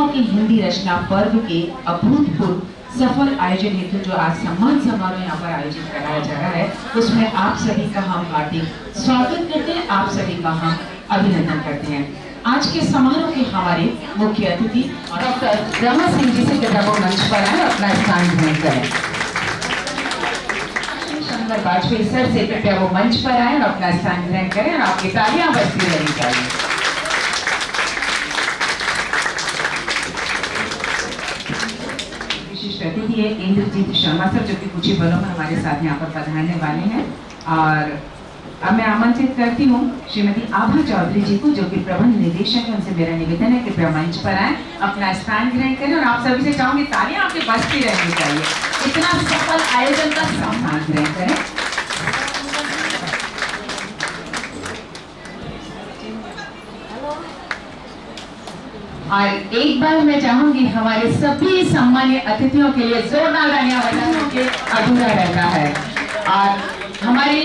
महिलाओं की हिंदी रचना पर्व के अभूतपूर्व सफल आयोजन हेतु जो आज सम्मान समारोह यहाँ पर आयोजित कराया जा रहा है, उसमें आप सभी का हम हार्दिक स्वागत करते हैं, आप सभी का हम अभिनंदन करते हैं। आज के समारोह के हमारे मुख्य अतिथि डॉक्टर रमा सिंह जी से कृपया वो मंच पर आए, अपना स्थान ग्रहण करें। शंकर वाजपेयी सर से कृपया वो मंच पर आए और अपना स्थान ग्रहण करें और आपकी तालियां बजती रहनी चाहिए। अतिथि है इंद्रजीत शर्मा सर, जो कि कुछ ही पलों में हमारे साथ यहाँ पर पधारने वाले हैं। और अब मैं आमंत्रित करती हूँ श्रीमती आभा चौधरी जी को, जो कि प्रबंध निदेशक है। उनसे मेरा निवेदन है कृपया मंच पर आए, अपना स्थान ग्रहण करें और आप सभी से चाहूंगी तालियां आपके बजती रहनी चाहिए। इतना सफल आयोजन का सम्मान ग्रहण करें। और एक बार मैं चाहूंगी हमारे सभी सम्मानित अतिथियों के लिए जोरदार तालियां बजाने के अधूरा रहता है। और हमारे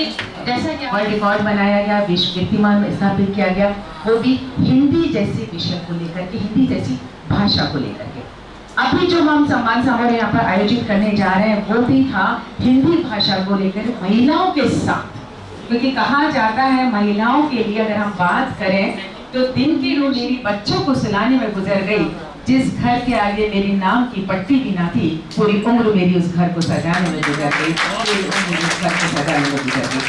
जैसा कि वर्ल्ड रिकॉर्ड बनाया गया, विश्व कीर्तिमान स्थापित किया गया, वो भी हिंदी जैसे विषय को लेकर के, हिंदी जैसी भाषा को लेकर के। अभी जो हम सम्मान समारोह यहाँ पर आयोजित करने जा रहे हैं वो भी था हिंदी भाषा को लेकर महिलाओं के साथ, क्योंकि कहा जाता है महिलाओं के लिए अगर हम बात करें तो दिन की रोज मेरी बच्चों को सुलाने में गुजर गई, जिस घर के आगे मेरी नाम की पट्टी भी ना थी, पूरी उम्र मेरी उस घर को सजाने में गुजर गई, पूरी उम्र उस घर को सजाने में गुजर गई।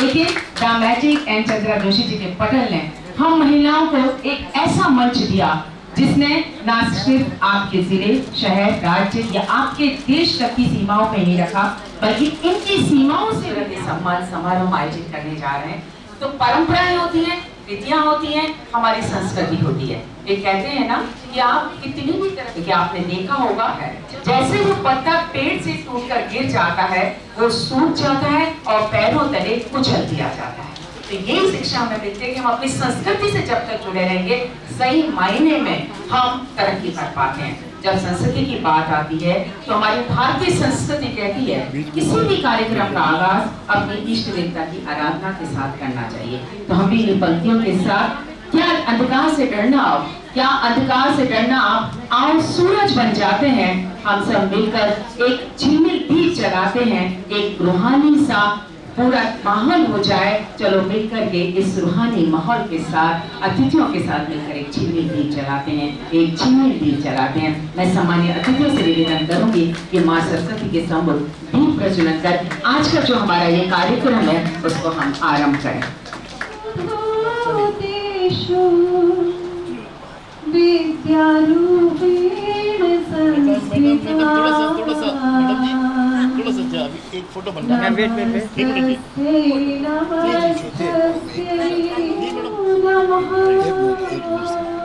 लेकिन the magic and Chandra Joshi ji के पटल ने हम महिलाओं को एक ऐसा मंच दिया जिसने न सिर्फ आपके जिले, शहर, राज्य या आपके देश तक की सीमाओं में नहीं रखा, बल्कि इनकी सीमाओं से लगे सम्मान समारोह आयोजित करने जा रहे हैं। तो परंपराएं होती हैं, विधियां होती हैं, हमारी संस्कृति होती है। ये कहते हैं ना कि आप कितनी भी तरह के, आपने देखा होगा है जैसे वो पत्ता पेड़ से टूटकर गिर जाता है, वो सूख जाता है और पैरों तले कुचल दिया जाता है। तो यही शिक्षा हमें मिलती है कि हम अपनी संस्कृति से जब तक जुड़े रहेंगे, सही मायने में हम तरक्की कर पाते हैं। जब संस्कृति की बात आती है तो हमारी भारतीय संस्कृति कहती है किसी भी कार्यक्रम का आगाज अपनी इष्ट देवता की आराधना के साथ करना चाहिए। तो हम भी इन पंक्तियों के साथ, क्या अंधकार से डरना आप, क्या अंधकार से डरना आप, आओ सूरज बन जाते हैं, हम सब मिलकर एक झिलमिल दीप जलाते हैं, एक रूहानी सा पूरा माहौल हो जाए। चलो मिलकर के इस रूहानी माहौल के साथ, अतिथियों के साथ मिलकर एक झिलमिल दीप जलाते हैं, एक झिलमिल दीप जलाते हैं। मैं सम्मानित अतिथियों से निवेदन करूंगी कि माँ सरस्वती के सम्मुख दीप प्रज्वलन कर आज का जो हमारा ये कार्यक्रम है उसको हम आरंभ करें। एक फोटो बनना है।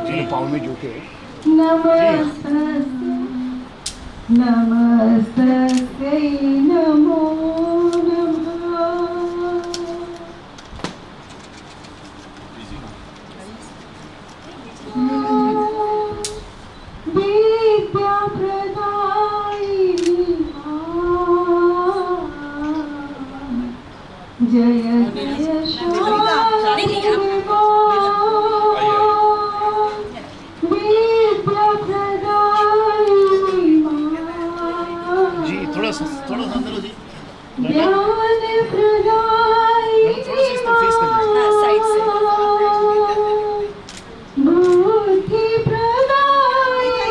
वेट पाँव में जो के नमस्ते नमो विद्या प्रदायिनी जय जय शारदे विद्या प्रदायिनी जी, थोड़ा सा अंदर हो जी। ज्ञान प्रदायिनी साइड से बुद्धि प्रदायिनी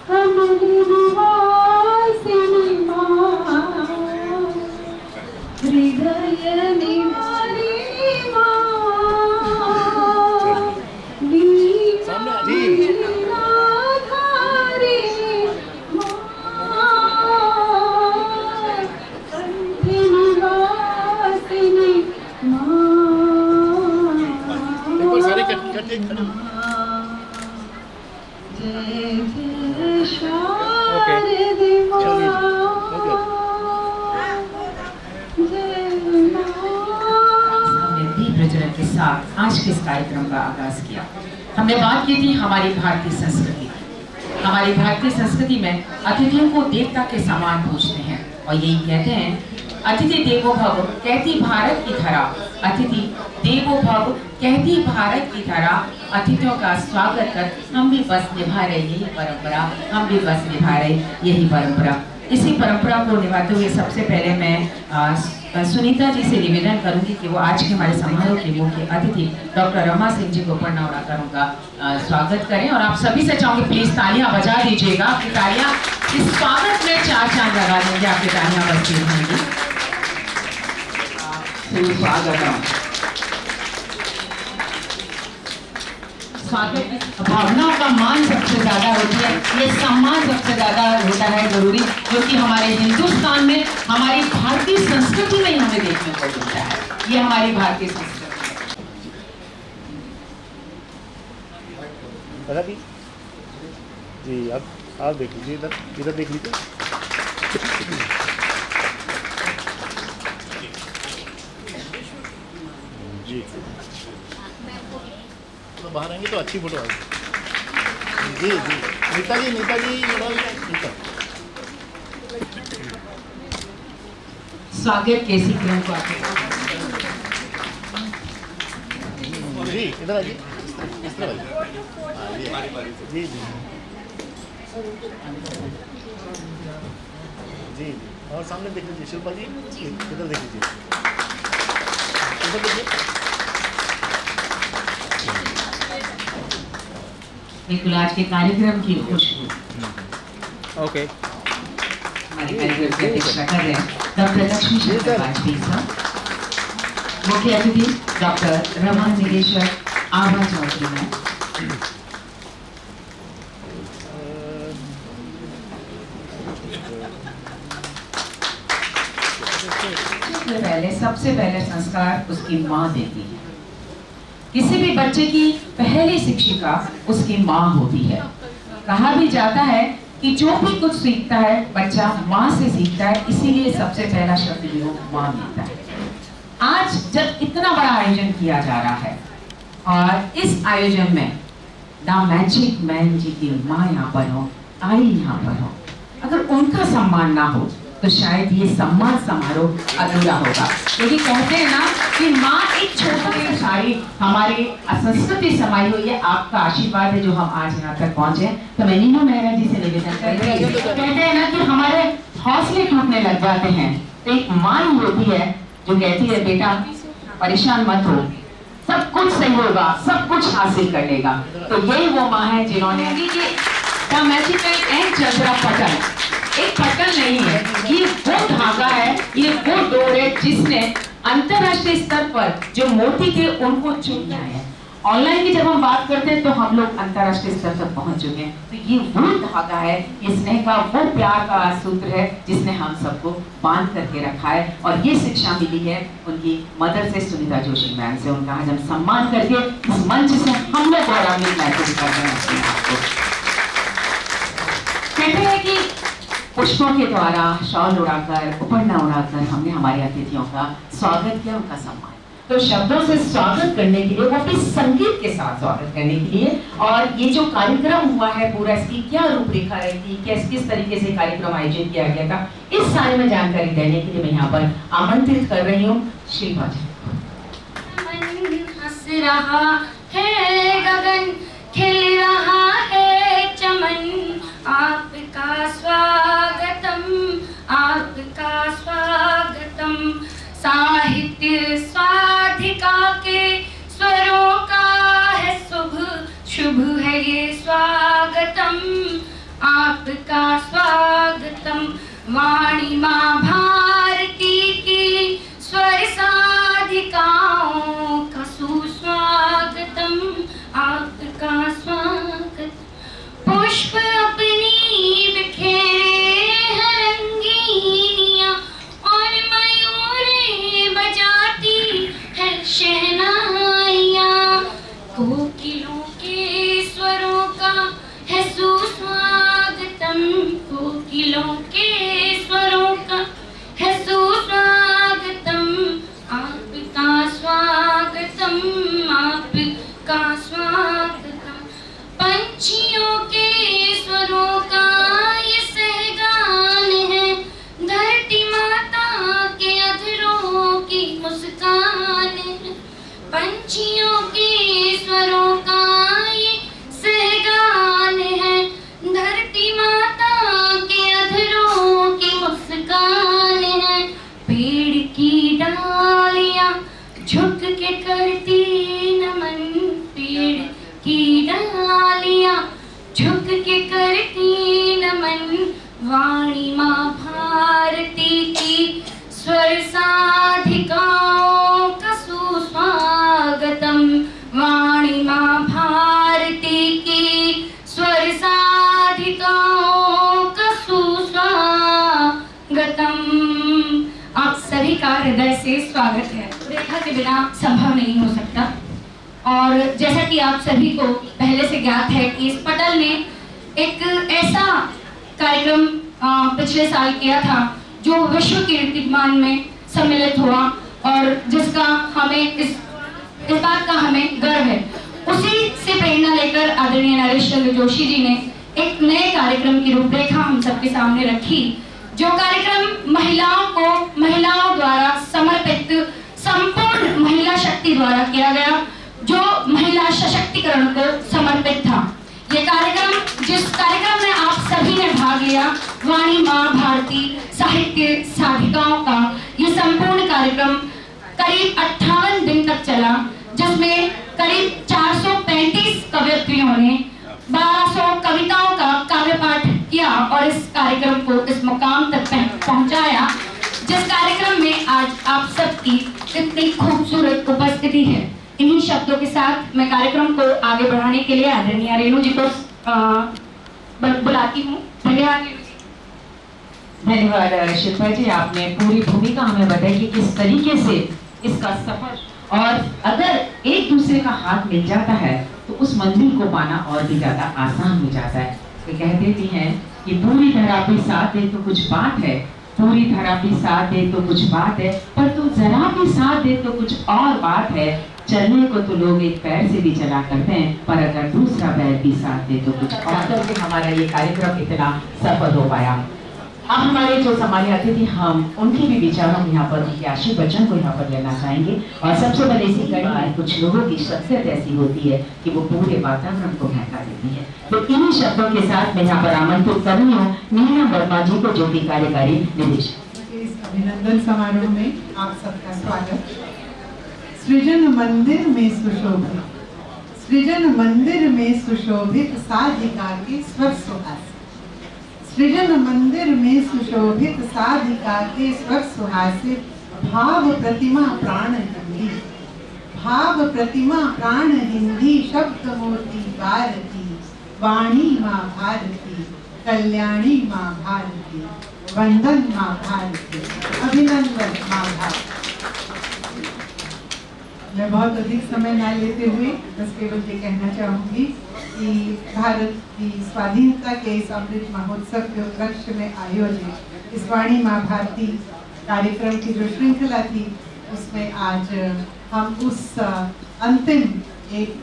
अमृत निवासिनी हृदय निवारिणी के साथ आज के इस कार्यक्रम का आगाज किया। हमने बात की थी हमारी भारतीय संस्कृति की। हमारी भारतीय संस्कृति में अतिथियों को देवता के समान पूजते हैं और यही कहते हैं अतिथि देवो भव कहती भारत की धरा, अतिथि देवो भव कहती भारत की धरा, अतिथियों का स्वागत कर हम भी बस निभा रहे यही परंपरा, हम भी बस निभा रहे यही परंपरा। इसी परंपरा को निभाते हुए सबसे पहले मैं सुनीता जी से निवेदन करूंगी कि वो आज के हमारे समारोह के मुख्य अतिथि डॉक्टर रमा सिंह जी को पढ़ना उड़ाकर उनका स्वागत करें। और आप सभी से चाहूंगी प्लीज तालियां बजा दीजिएगा, आपकी तालियां इस स्वागत में चार चांद लगा देंगे, आपकी तालियां बजती रहेंगी। स्वागत की भावनाओं का मान सबसे ज्यादा होती है, ये सम्मान सबसे ज्यादा होता है जरूरी, जो कि हमारे हिंदुस्तान में हमारी भारतीय संस्कृति में ही हमें देखने को मिलता है। ये हमारी भारतीय संस्कृति है जी। आप देख लीजिए, इधर देख लीजिए। जी तो बाहर आएंगे तो अच्छी फोटो आएगी। जी जी नीता जी नीता। स्वागत कैसी क्रम को जी इधर आइए, इस तरह आइए। जी जी जी और सामने देख लीजिए शिल्पा जी, इधर देख लीजिए, इधर देखिए। बिल्कुल आज के कार्यक्रम की खुशबू ओके हमारे कार्यक्रम की अध्यक्षता कर रहे हैं डॉक्टर लक्ष्मी शंकर वाजपेयी साहब, मुख्य अतिथि डॉक्टर रमा निदेशक आभा चौधरी मैम। सबसे पहले संस्कार उसकी माँ देती है। किसी भी बच्चे की पहली शिक्षिका उसकी माँ होती है। कहा भी जाता है कि जो भी कुछ सीखता है बच्चा माँ से सीखता है, इसीलिए सबसे पहला शब्द भी वो माँ मिलता है। आज जब इतना बड़ा आयोजन किया जा रहा है और इस आयोजन में द मैजिक मैन जी की माँ यहाँ पर हो, आई यहाँ पर हो, अगर उनका सम्मान ना हो तो शायद ये सम्मान समारोह अधूरा होगा। क्योंकि कहते हैं ना कि माँ एक छोटी सारी हमारी संस्कृति समाई हुई है, आपका आशीर्वाद है जो हम आज यहाँ तक पहुँचे। तो मैं नीनू मेहरा जी से निवेदन कर रही हूँ, कहते हैं ना कि हमारे हौसले टूटने लग जाते हैं तो एक माँ ही होती है जो कहती है बेटा परेशान मत हो, सब कुछ सही होगा, सब कुछ हासिल कर लेगा। तो यही वो माँ है जिन्होंने एक पटल नहीं है, ये वो धागा है, ये वो डोर है जिसने अंतरराष्ट्रीय स्तर पर जो मोती थे उनको चुन लिया है। ऑनलाइन की जब हम बात करते हैं तो हम लोग अंतरराष्ट्रीय स्तर तक पहुंच चुके हैं। तो ये वो धागा है, ये स्नेह का वो प्यार का सूत्र है जिसने हम सबको बांध करके रखा है। और ये शिक्षा मिली है उनकी मदर से, सुनीता जोशी मैम से। उनका आज हम सम्मान करके इस मंच से हम लोग गौरवान्वित महसूस कर रहे हैं अपने आप को। कहते हैं कि पुष्पों के द्वारा शॉल उड़ाकर, उपरना उड़ाकर हमने हमारे अतिथियों का स्वागत किया, उनका सम्मान। तो शब्दों से स्वागत करने के लिए, वो भी संगीत के साथ स्वागत करने के लिए, और ये जो कार्यक्रम हुआ है पूरा, इसकी क्या रूपरेखा रही थी, किस तरीके से कार्यक्रम आयोजित किया गया था, इस सारे में जानकारी देने के लिए मैं यहाँ पर आमंत्रित कर रही हूँ शिल्पा जी। हंस रहा है गगन, खिल रहा है चमन, आपका स्वागतम, आपका स्वागतम। साहित्य स्वाधिका के स्वरों का है शुभ, शुभ है ये स्वागतम, आपका स्वागतम। वाणी माँ भारती की स्वर साधिकाओं का सुस्वागतम, आपका स्वागत। पुष्प अपनी बिखेरे हैं रंगीनियां, और मयूरें बजाती है शहनाइयां। कोकिलों के स्वरों का है सुस्वागतम, कोकिलों के स्वरों का है सुस्वागतम, आपका स्वागत। पंछियों के स्वरों का ये सहगान है, धरती माता के अधरों की मुस्कान है। पेड़ की डालियां झुक के करती नमन, पेड़ की डालियां झुक के करती नमन, वाणी माँ भारती की स्वर साधिकाओं का सुस्वागतम, वाणी माँ भारती की स्वर साधिकाओं का सुस्वागतम। आप सभी का हृदय से स्वागत है। रेखा के बिना संभव नहीं हो सकता, और जैसा कि आप सभी को पहले से ज्ञात है कि इस पटल ने एक ऐसा कार्यक्रम पिछले साल किया था जो विश्व कीर्तिमान में सम्मिलित हुआ, और जिसका हमें इस बात का हमें गर्व है। उसी से प्रेरणा लेकर आदरणीय नरेश चंद्र जोशी जी ने एक नए कार्यक्रम की रूपरेखा हम सबके सामने रखी, जो कार्यक्रम महिलाओं द्वारा समर्पित संपूर्ण महिला शक्ति द्वारा किया गया, जो महिला सशक्तिकरण को समर्पित था। ये कार्यक्रम, जिस कार्यक्रम में आप सभी ने भाग लिया, वाणी माँ भारती साहित्य साधिकाओं का ये संपूर्ण कार्यक्रम करीब 58 दिन तक चला, जिसमें करीब 435 कवयित्रियों ने 1200 कविताओं का काव्य पाठ किया और इस कार्यक्रम को इस मुकाम तक पहुंचाया, जिस कार्यक्रम में आज आप सबकी इतनी खूबसूरत उपस्थिति है। इन्हीं शब्दों के साथ मैं कार्यक्रम को आगे बढ़ाने के लिए आदरणीय रेणु जी को बुलाती हूँ। धन्यवाद। धन्यवाद शिल्पा जी, आपने पूरी भूमिका हमें बताई कि किस तरीके से इसका सफर, और अगर एक दूसरे का हाथ मिल जाता है तो उस मंजिल को पाना और भी ज्यादा आसान हो जाता है। तो कहते भी हैं कि पूरी धरा भी साथ दे तो कुछ बात है, पूरी धरा भी साथ दे तो कुछ बात है, पर तू जरा भी साथ दे तो कुछ और बात है। चलने को तो लोग एक पैर से भी चला करते हैं, पर अगर दूसरा पैर भी साथ दे तो कुछ और। करके हमारा ये कार्यक्रम इतना सफल हो पाया। अब हमारे जो सम्मानित अतिथि, हम उनके भी विचारों को यहाँ पर, उनके आशीर्वचन को यहाँ पर लेना चाहेंगे। और सबसे पहले इसी कड़ी में कुछ लोगों की शख्सियत ऐसी होती है कि वो पूरे वातावरण को महका देती है। तो इन्हीं शब्दों के साथ मैं यहाँ पर आमंत्रित कर रही हूँ नीलम वर्मा जी को, जो कि कार्यकारी निदेशक। इस अभिनंदन समारोह में आप सबका स्वागत। सृजन मंदिर में सुशोभित, सृजन मंदिर में सुशोभित साधिका के स्वर सुहासित, सृजन मंदिर में सुशोभित साधिका के स्वर सुहासित, भाव प्रतिमा प्राण हिंदी, भाव प्रतिमा प्राण हिंदी, शब्द मोती भारती, वाणी माँ भारती, कल्याणी माँ भारती, वंदन माँ भारती, अभिनंदन माँ भारती। मैं बहुत अधिक समय न लेते हुए बस केवल ये कहना चाहूँगी कि भारत की स्वाधीनता के इस अमृत महोत्सव के उपलक्ष्य में आयोजित इस वाणी माँ भारती कार्यक्रम की जो श्रृंखला थी, उसमें आज हम उस अंतिम एक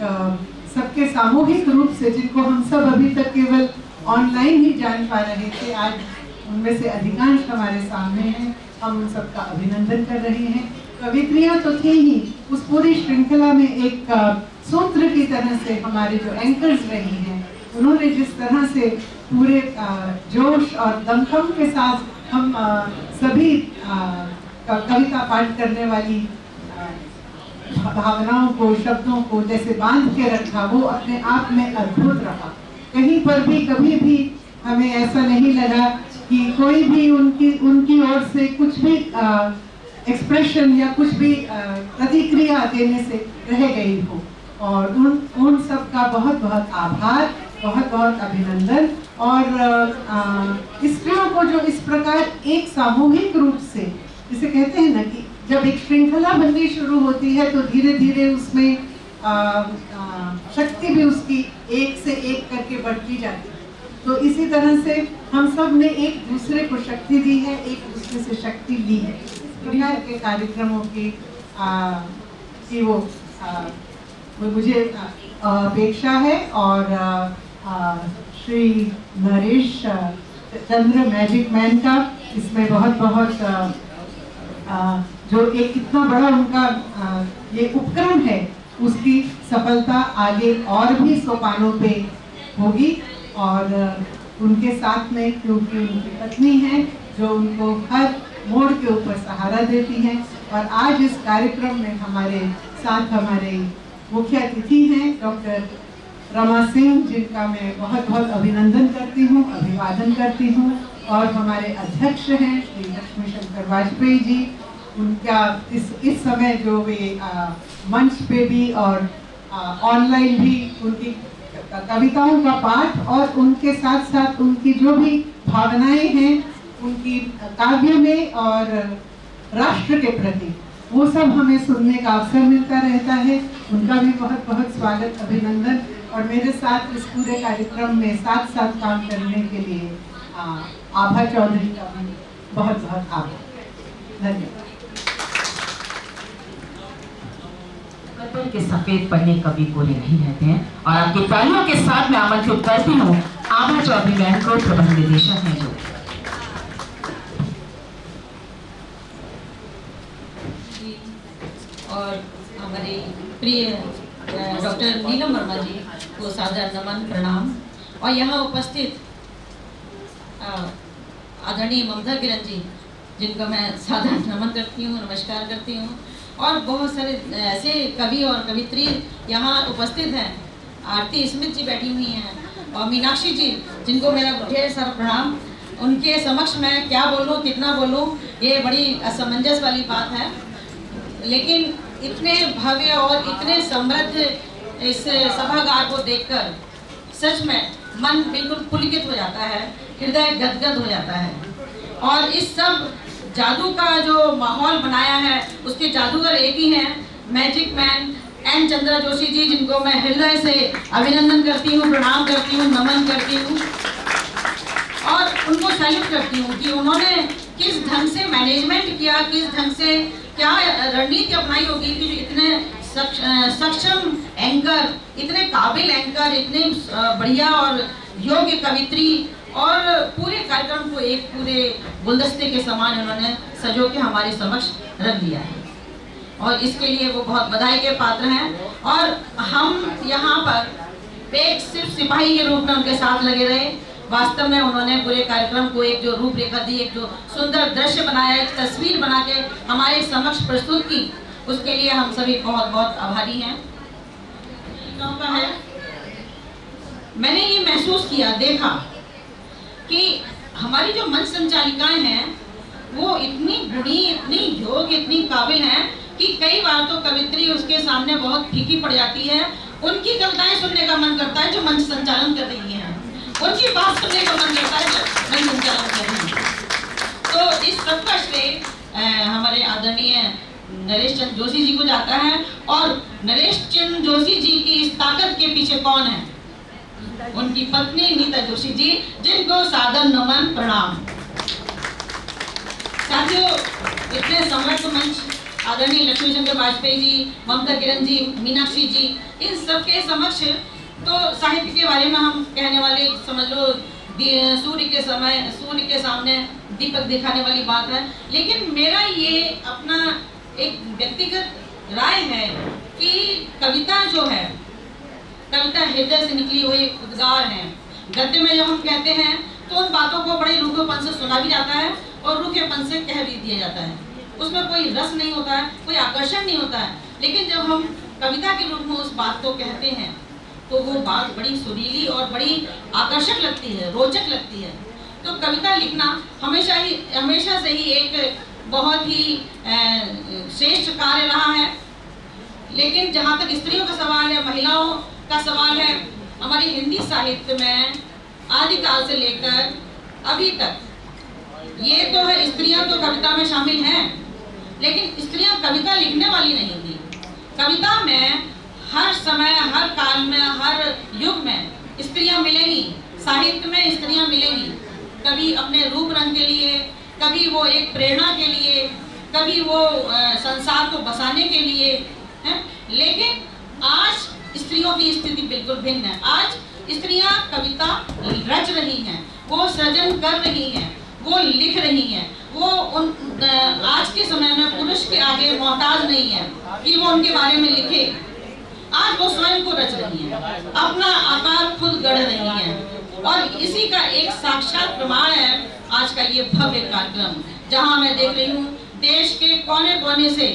सबके सामूहिक रूप से, जिनको हम सब अभी तक केवल ऑनलाइन ही जान पा रहे थे, आज उनमें से अधिकांश हमारे सामने हैं। हम उन सबका अभिनंदन कर रहे हैं। कवित्रियाँ तो थी ही, उस पूरी श्रृंखला में एक सूत्र की तरह से हमारे जो एंकर्स रही हैं, उन्होंने जिस तरह से पूरे जोश और दमखम के साथ हम सभी कविता पाठ करने वाली भावनाओं को, शब्दों को जैसे बांध के रखा, वो अपने आप में अद्भुत रहा। कहीं पर भी कभी भी हमें ऐसा नहीं लगा कि कोई भी उनकी ओर से कुछ भी एक्सप्रेशन या कुछ भी प्रतिक्रिया देने से रह गई हो। और उन सब का बहुत बहुत आभार, बहुत बहुत अभिनंदन। और स्त्रियों को जो इस प्रकार एक सामूहिक रूप से, जिसे कहते हैं ना कि जब एक श्रृंखला बननी शुरू होती है तो धीरे धीरे उसमें शक्ति भी उसकी एक से एक करके बढ़ती जाती है। तो इसी तरह से हम सब ने एक दूसरे को शक्ति दी है, एक दूसरे से शक्ति ली है। प्रकार के कार्यक्रमों की वो मुझे अपेक्षा है। और श्री नरेश चंद्र मैजिक मैन का इसमें बहुत बहुत जो एक इतना बड़ा उनका ये उपक्रम है, उसकी सफलता आगे और भी सोपानों पे होगी। और उनके साथ में क्योंकि उनकी पत्नी है जो उनको हर मोड़ के ऊपर सहारा देती हैं। और आज इस कार्यक्रम में हमारे साथ हमारे मुख्य अतिथि हैं डॉक्टर रमा सिंह, जिनका मैं बहुत बहुत अभिनंदन करती हूँ, अभिवादन करती हूँ। और हमारे अध्यक्ष हैं श्री लक्ष्मी शंकर वाजपेयी जी, उनका इस समय जो वे मंच पे भी और ऑनलाइन भी उनकी कविताओं का पाठ और उनके साथ साथ उनकी जो भी भावनाएं हैं उनकी काव्य में और राष्ट्र के प्रति, वो सब हमें सुनने का अवसर मिलता रहता है। उनका भी बहुत बहुत स्वागत, अभिनंदन। और मेरे साथ इस पूरे कार्यक्रम में साथ साथ काम करने के लिए आभा चौधरी का भी बहुत बहुत आभार। धन्यवाद। बदल के सफेद पन्ने कभी पूरे नहीं रहते हैं। और आपकी तालियों के साथ मैं आमंत्रित करती हूँ आभा चौधरी बहन को, प्रबंध निदेशक हैं जो। और हमारे प्रिय डॉक्टर नीलम वर्मा जी को सादर नमन, प्रणाम। और यहाँ उपस्थित आदरणीय ममता किरण जी, जिनको मैं सादर नमन करती हूँ, नमस्कार करती हूँ। और बहुत सारे ऐसे कवि और कवित्री यहाँ उपस्थित हैं। आरती स्मिथ जी बैठी हुई हैं और मीनाक्षी जी, जिनको मेरा ढेर सारा प्रणाम। उनके समक्ष मैं क्या बोलूँ, कितना बोलूँ, ये बड़ी असमंजस वाली बात है। लेकिन इतने भव्य और इतने समृद्ध इस सभागार को देखकर सच में मन बिल्कुल पुलकित हो जाता है, हृदय गदगद हो जाता है। और इस सब जादू का जो माहौल बनाया है उसके जादूगर एक ही हैं, magic man N Chandra Joshi ji, जिनको मैं हृदय से अभिनंदन करती हूँ, प्रणाम करती हूँ, नमन करती हूँ और उनको सैल्यूट करती हूँ कि उन्होंने किस ढंग से मैनेजमेंट किया, किस ढंग से क्या रणनीति अपनाई होगी कि इतने सक्षम एंकर, इतने काबिल एंकर, इतने बढ़िया और योग्य कवित्री और पूरे कार्यक्रम को एक पूरे गुलदस्ते के समान उन्होंने सजो के हमारे समक्ष रख दिया है। और इसके लिए वो बहुत बधाई के पात्र हैं। और हम यहाँ पर एक सिर्फ सिपाही के रूप में उनके साथ लगे रहे। वास्तव में उन्होंने पूरे कार्यक्रम को एक जो रूपरेखा दी, एक जो सुंदर दृश्य बनाया, एक तस्वीर बना के हमारे समक्ष प्रस्तुत की, उसके लिए हम सभी बहुत बहुत आभारी हैं। है मैंने ये महसूस किया, देखा कि हमारी जो मंच संचालिकाएं हैं वो इतनी गुणी, इतनी योग्य, इतनी काबिल हैं कि कई बार तो कवित्री उसके सामने बहुत फीकी पड़ जाती है। उनकी कविताएं सुनने का मन करता है जो मंच संचालन कर रही हैं, उनकी बात सुनने का मन करता है जो मंच संचालन कर रही हैं। तो इस सब का श्रेय हमारे आदरणीय नरेश चंद्र जोशी जी को जाता है। और नरेश चंद्र जोशी जी की इस ताकत के पीछे कौन है? उनकी पत्नी नीता जोशी जी, जिनको सादर नमन, प्रणाम। साथियों, इतने समृद्ध मंच आदरणीय लक्ष्मी शंकर वाजपेयी जी, ममता किरण जी, मीनाक्षी जी, इन सबके समक्ष तो साहित्य के बारे में हम कहने वाले, समझ लो सूर्य के सामने दीपक दिखाने वाली बात है। लेकिन मेरा ये अपना एक व्यक्तिगत राय है कि कविता जो है, कविता हृदय से निकली हुई उद्गार है। गद्य में जब हम कहते हैं तो उन बातों को बड़े रूखेपन से सुना भी जाता है और रूखेपन से कह भी दिया जाता है। उसमें कोई रस नहीं होता है, कोई आकर्षण नहीं होता है। लेकिन जब हम कविता के रूप में उस बात को कहते हैं तो वो बात बड़ी सुरीली और बड़ी आकर्षक लगती है, रोचक लगती है। तो कविता लिखना हमेशा से ही एक बहुत ही श्रेष्ठ कार्य रहा है। लेकिन जहाँ तक स्त्रियों का सवाल है, महिलाओं का सवाल है, हमारी हिंदी साहित्य में आदिकाल से लेकर अभी तक ये तो है, स्त्रियां तो कविता में शामिल हैं, लेकिन स्त्रियां कविता लिखने वाली नहीं थी। कविता में हर समय, हर काल में, हर युग में स्त्रियां मिलेंगी, साहित्य में स्त्रियां मिलेंगी। कभी अपने रूप रंग के लिए, कभी वो एक प्रेरणा के लिए, कभी वो संसार को बसाने के लिए है। लेकिन आज स्त्रियों की स्थिति बिल्कुल भिन्न है। आज स्त्रियां कविता रच रही हैं, वो सृजन कर रही हैं, वो लिख रही हैं, वो आज के समय में पुरुष के आगे मोहताज नहीं है कि वो उनके बारे में लिखे। आज वो स्वयं को रच रही हैं, अपना आकार खुद गढ़ रही हैं, और इसी का एक साक्षात प्रमाण है आज का ये भव्य कार्यक्रम, जहां मैं देख रही हूँ देश के कोने कोने से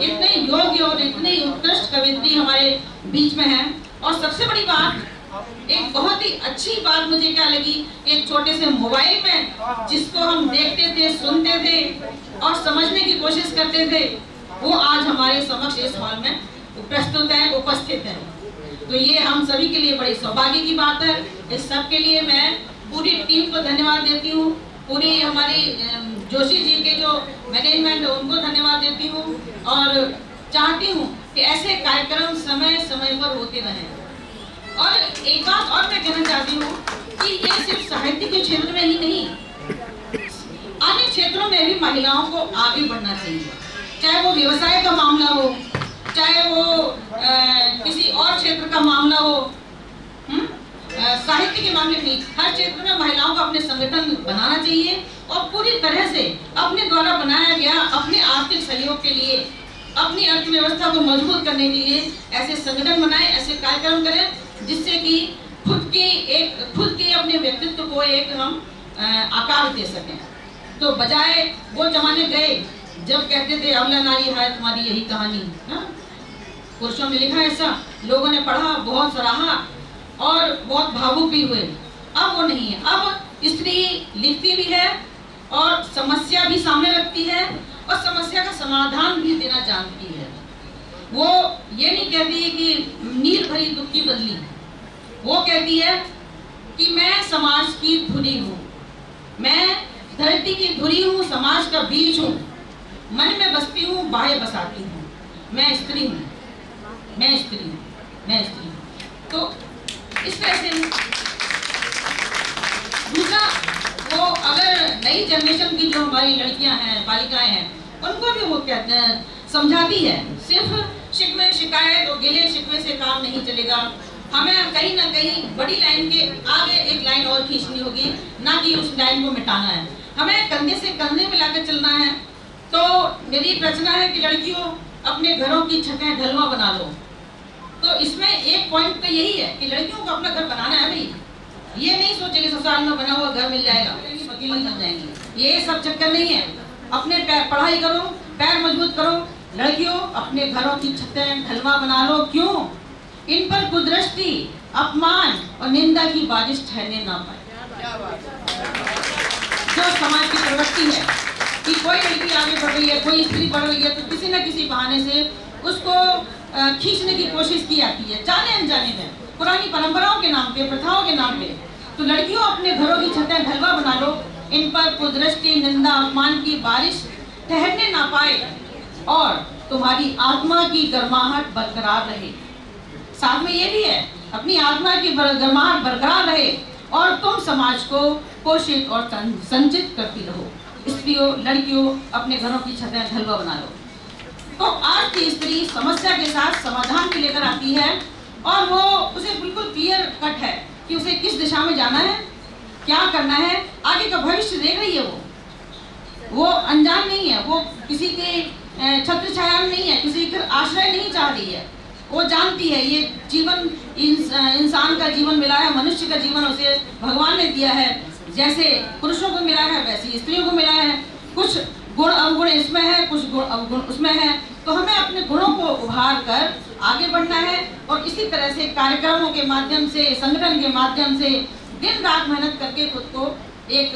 इतने योग्य और इतनी उत्कृष्ट कवियत्री हमारे बीच में हैं। और सबसे बड़ी बात, एक बहुत ही अच्छी बात मुझे क्या लगी, एक छोटे से मोबाइल में जिसको हम देखते थे, सुनते थे और समझने की कोशिश करते थे, वो आज हमारे समक्ष इस हॉल में प्रस्तुत है, उपस्थित है। तो ये हम सभी के लिए बड़ी सौभाग्य की बात है। इस सब के लिए मैं पूरी टीम को धन्यवाद देती हूँ, पूरी हमारी जोशी जी के जो मैनेजमेंट है उनको धन्यवाद देती हूँ, और चाहती हूँ कि ऐसे कार्यक्रम समय समय पर होते रहें। और एक बात और मैं कहना चाहती हूँ कि ये सिर्फ साहित्य के क्षेत्र में ही नहीं, अन्य क्षेत्रों में भी महिलाओं को आगे बढ़ना चाहिए, चाहे वो व्यवसाय का मामला हो, चाहे वो किसी और क्षेत्र का मामला हो, साहित्य के मामले में, हर क्षेत्र में महिलाओं को अपने संगठन बनाना चाहिए और पूरी तरह से अपने द्वारा बनाया गया अपने आर्थिक सहयोग के लिए, अपनी अर्थव्यवस्था को मजबूत करने के लिए ऐसे संगठन बनाएं, ऐसे कार्यक्रम करें, जिससे कि खुद के अपने व्यक्तित्व को एक हम आकार दे सकें। तो बजाय वो जमाने गए जब कहते थे अबला नारी है तुम्हारी यही कहानी, पुरुषों में लिखा ऐसा, लोगों ने पढ़ा, बहुत सराहा और बहुत भावुक भी हुए। अब वो नहीं है, अब स्त्री लिखती भी है और समस्या भी सामने रखती है और समस्या का समाधान भी देना जानती है। वो ये नहीं कहती है कि नीर भरी दुख की बदली, वो कहती है कि मैं समाज की धुरी हूँ, मैं धरती की धुरी हूँ, समाज का बीज हूँ, मन में बसती हूँ, बाहें बसाती हूँ, मैं स्त्री हूँ, मैं स्त्री हूँ, मैं स्त्री हूँ। तो इस तरह से दूसरा, वो अगर नई जनरेशन की जो हमारी लड़कियां हैं, बालिकाएं हैं, उनको भी वो कहते हैं, समझाती है, सिर्फ शिकवे शिकायत और गिले शिकवे से काम नहीं चलेगा, हमें कहीं ना कहीं बड़ी लाइन के आगे एक लाइन और खींचनी होगी, ना कि उस लाइन को मिटाना है, हमें कंधे से कंधे मिलाकर चलना है। तो मेरी रचना है कि लड़कियों अपने घरों की छतें ढलवा बना लो। तो इसमें एक पॉइंट तो यही है कि लड़कियों को अपना घर बनाना है भाई, ये नहीं सोचे कि ससुराल में बना हुआ घर मिल जाएगा, वकील बन जाएंगे, ये सब चक्कर नहीं है। अपने पढ़ाई करो, पैर मजबूत करो, लड़कियों अपने घरों की छतें ढलवा बना लो। क्यों? इन पर कुदृष्टि, अपमान और निंदा की बारिश ठहरने ना पाए। जो समाज की प्रवृत्ति है कि कोई लड़की आगे बढ़ रही है, कोई स्त्री बढ़ रही है, तो किसी न किसी बहाने से उसको खींचने की कोशिश की जाती है, जाने अनजाने में, पुरानी परंपराओं के नाम पे, प्रथाओं के नाम पे। तो लड़कियों अपने घरों की छतें ढलवा बना लो, इन पर कुदृष्टि, निंदा, अपमान की बारिश ठहरने ना पाए और तुम्हारी आत्मा की गर्माहट बरकरार रहे। साथ में ये भी है, अपनी आत्मा की गर्माहट बरकरार रहे और तुम समाज को पोषित और संचित करती रहो। स्त्रियों, लड़कियों अपने घरों की छतें ढलवा बना लो। तो आज की स्त्री समस्या के साथ समाधान भी लेकर आती है और वो उसे बिल्कुल क्लियर कट है कि उसे किस दिशा में जाना है, क्या करना है, आगे का भविष्य देख रही है। वो अनजान नहीं है, वो किसी के छत्र छाया में नहीं है, किसी का आश्रय नहीं चाह रही है। वो जानती है ये जीवन इंसान का जीवन मिला है, मनुष्य का जीवन उसे भगवान ने दिया है। जैसे पुरुषों को मिला है वैसे स्त्रियों को मिला है। कुछ गुण अवगुण इसमें है, कुछ गुण अवगुण उसमें है। तो हमें अपने गुणों को उभार कर आगे बढ़ना है और इसी तरह से कार्यक्रमों के माध्यम से, संगठन के माध्यम से दिन रात मेहनत करके खुद को एक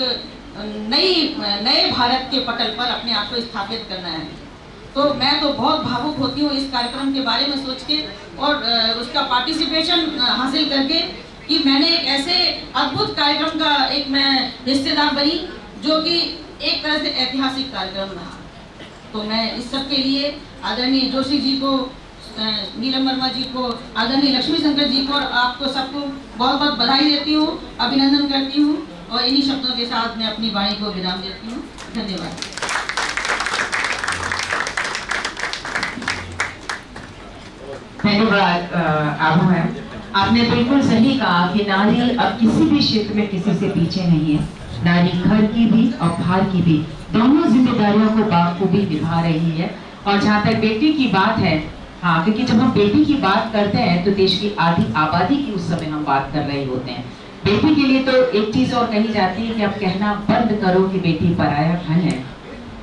नए भारत के पटल पर अपने आप को स्थापित करना है। तो मैं तो बहुत भावुक होती हूँ इस कार्यक्रम के बारे में सोच के और उसका पार्टिसिपेशन हासिल करके कि मैंने एक ऐसे अद्भुत कार्यक्रम का एक मैं हिस्सेदार बनी जो कि एक तरह से ऐतिहासिक कार्यक्रम रहा। तो मैं इस सब के लिए आदरणीय जोशी जी को, नीलम वर्मा जी को, आदरणीय लक्ष्मी शंकर जी को और आपको सबको बहुत बहुत बधाई देती हूँ, अभिनंदन करती हूँ और इन्हीं शब्दों के साथ मैं अपनी वाणी को विराम देती हूँ। धन्यवाद। धन्यवाद आभा मैम, आपने बिल्कुल सही कहा कि नारी अब किसी भी क्षेत्र में किसी से पीछे नहीं है। नारी घर की भी और बाहर की भी दोनों जिम्मेदारियों को बाखूबी निभा रही है। और जहाँ तक बेटी की बात है, हाँ, क्योंकि जब हम बेटी की बात करते हैं तो देश की आधी आबादी की उस समय हम बात कर रहे होते हैं। बेटी के लिए तो एक चीज और कही जाती है कि अब कहना बंद करो कि बेटी पराया धन है।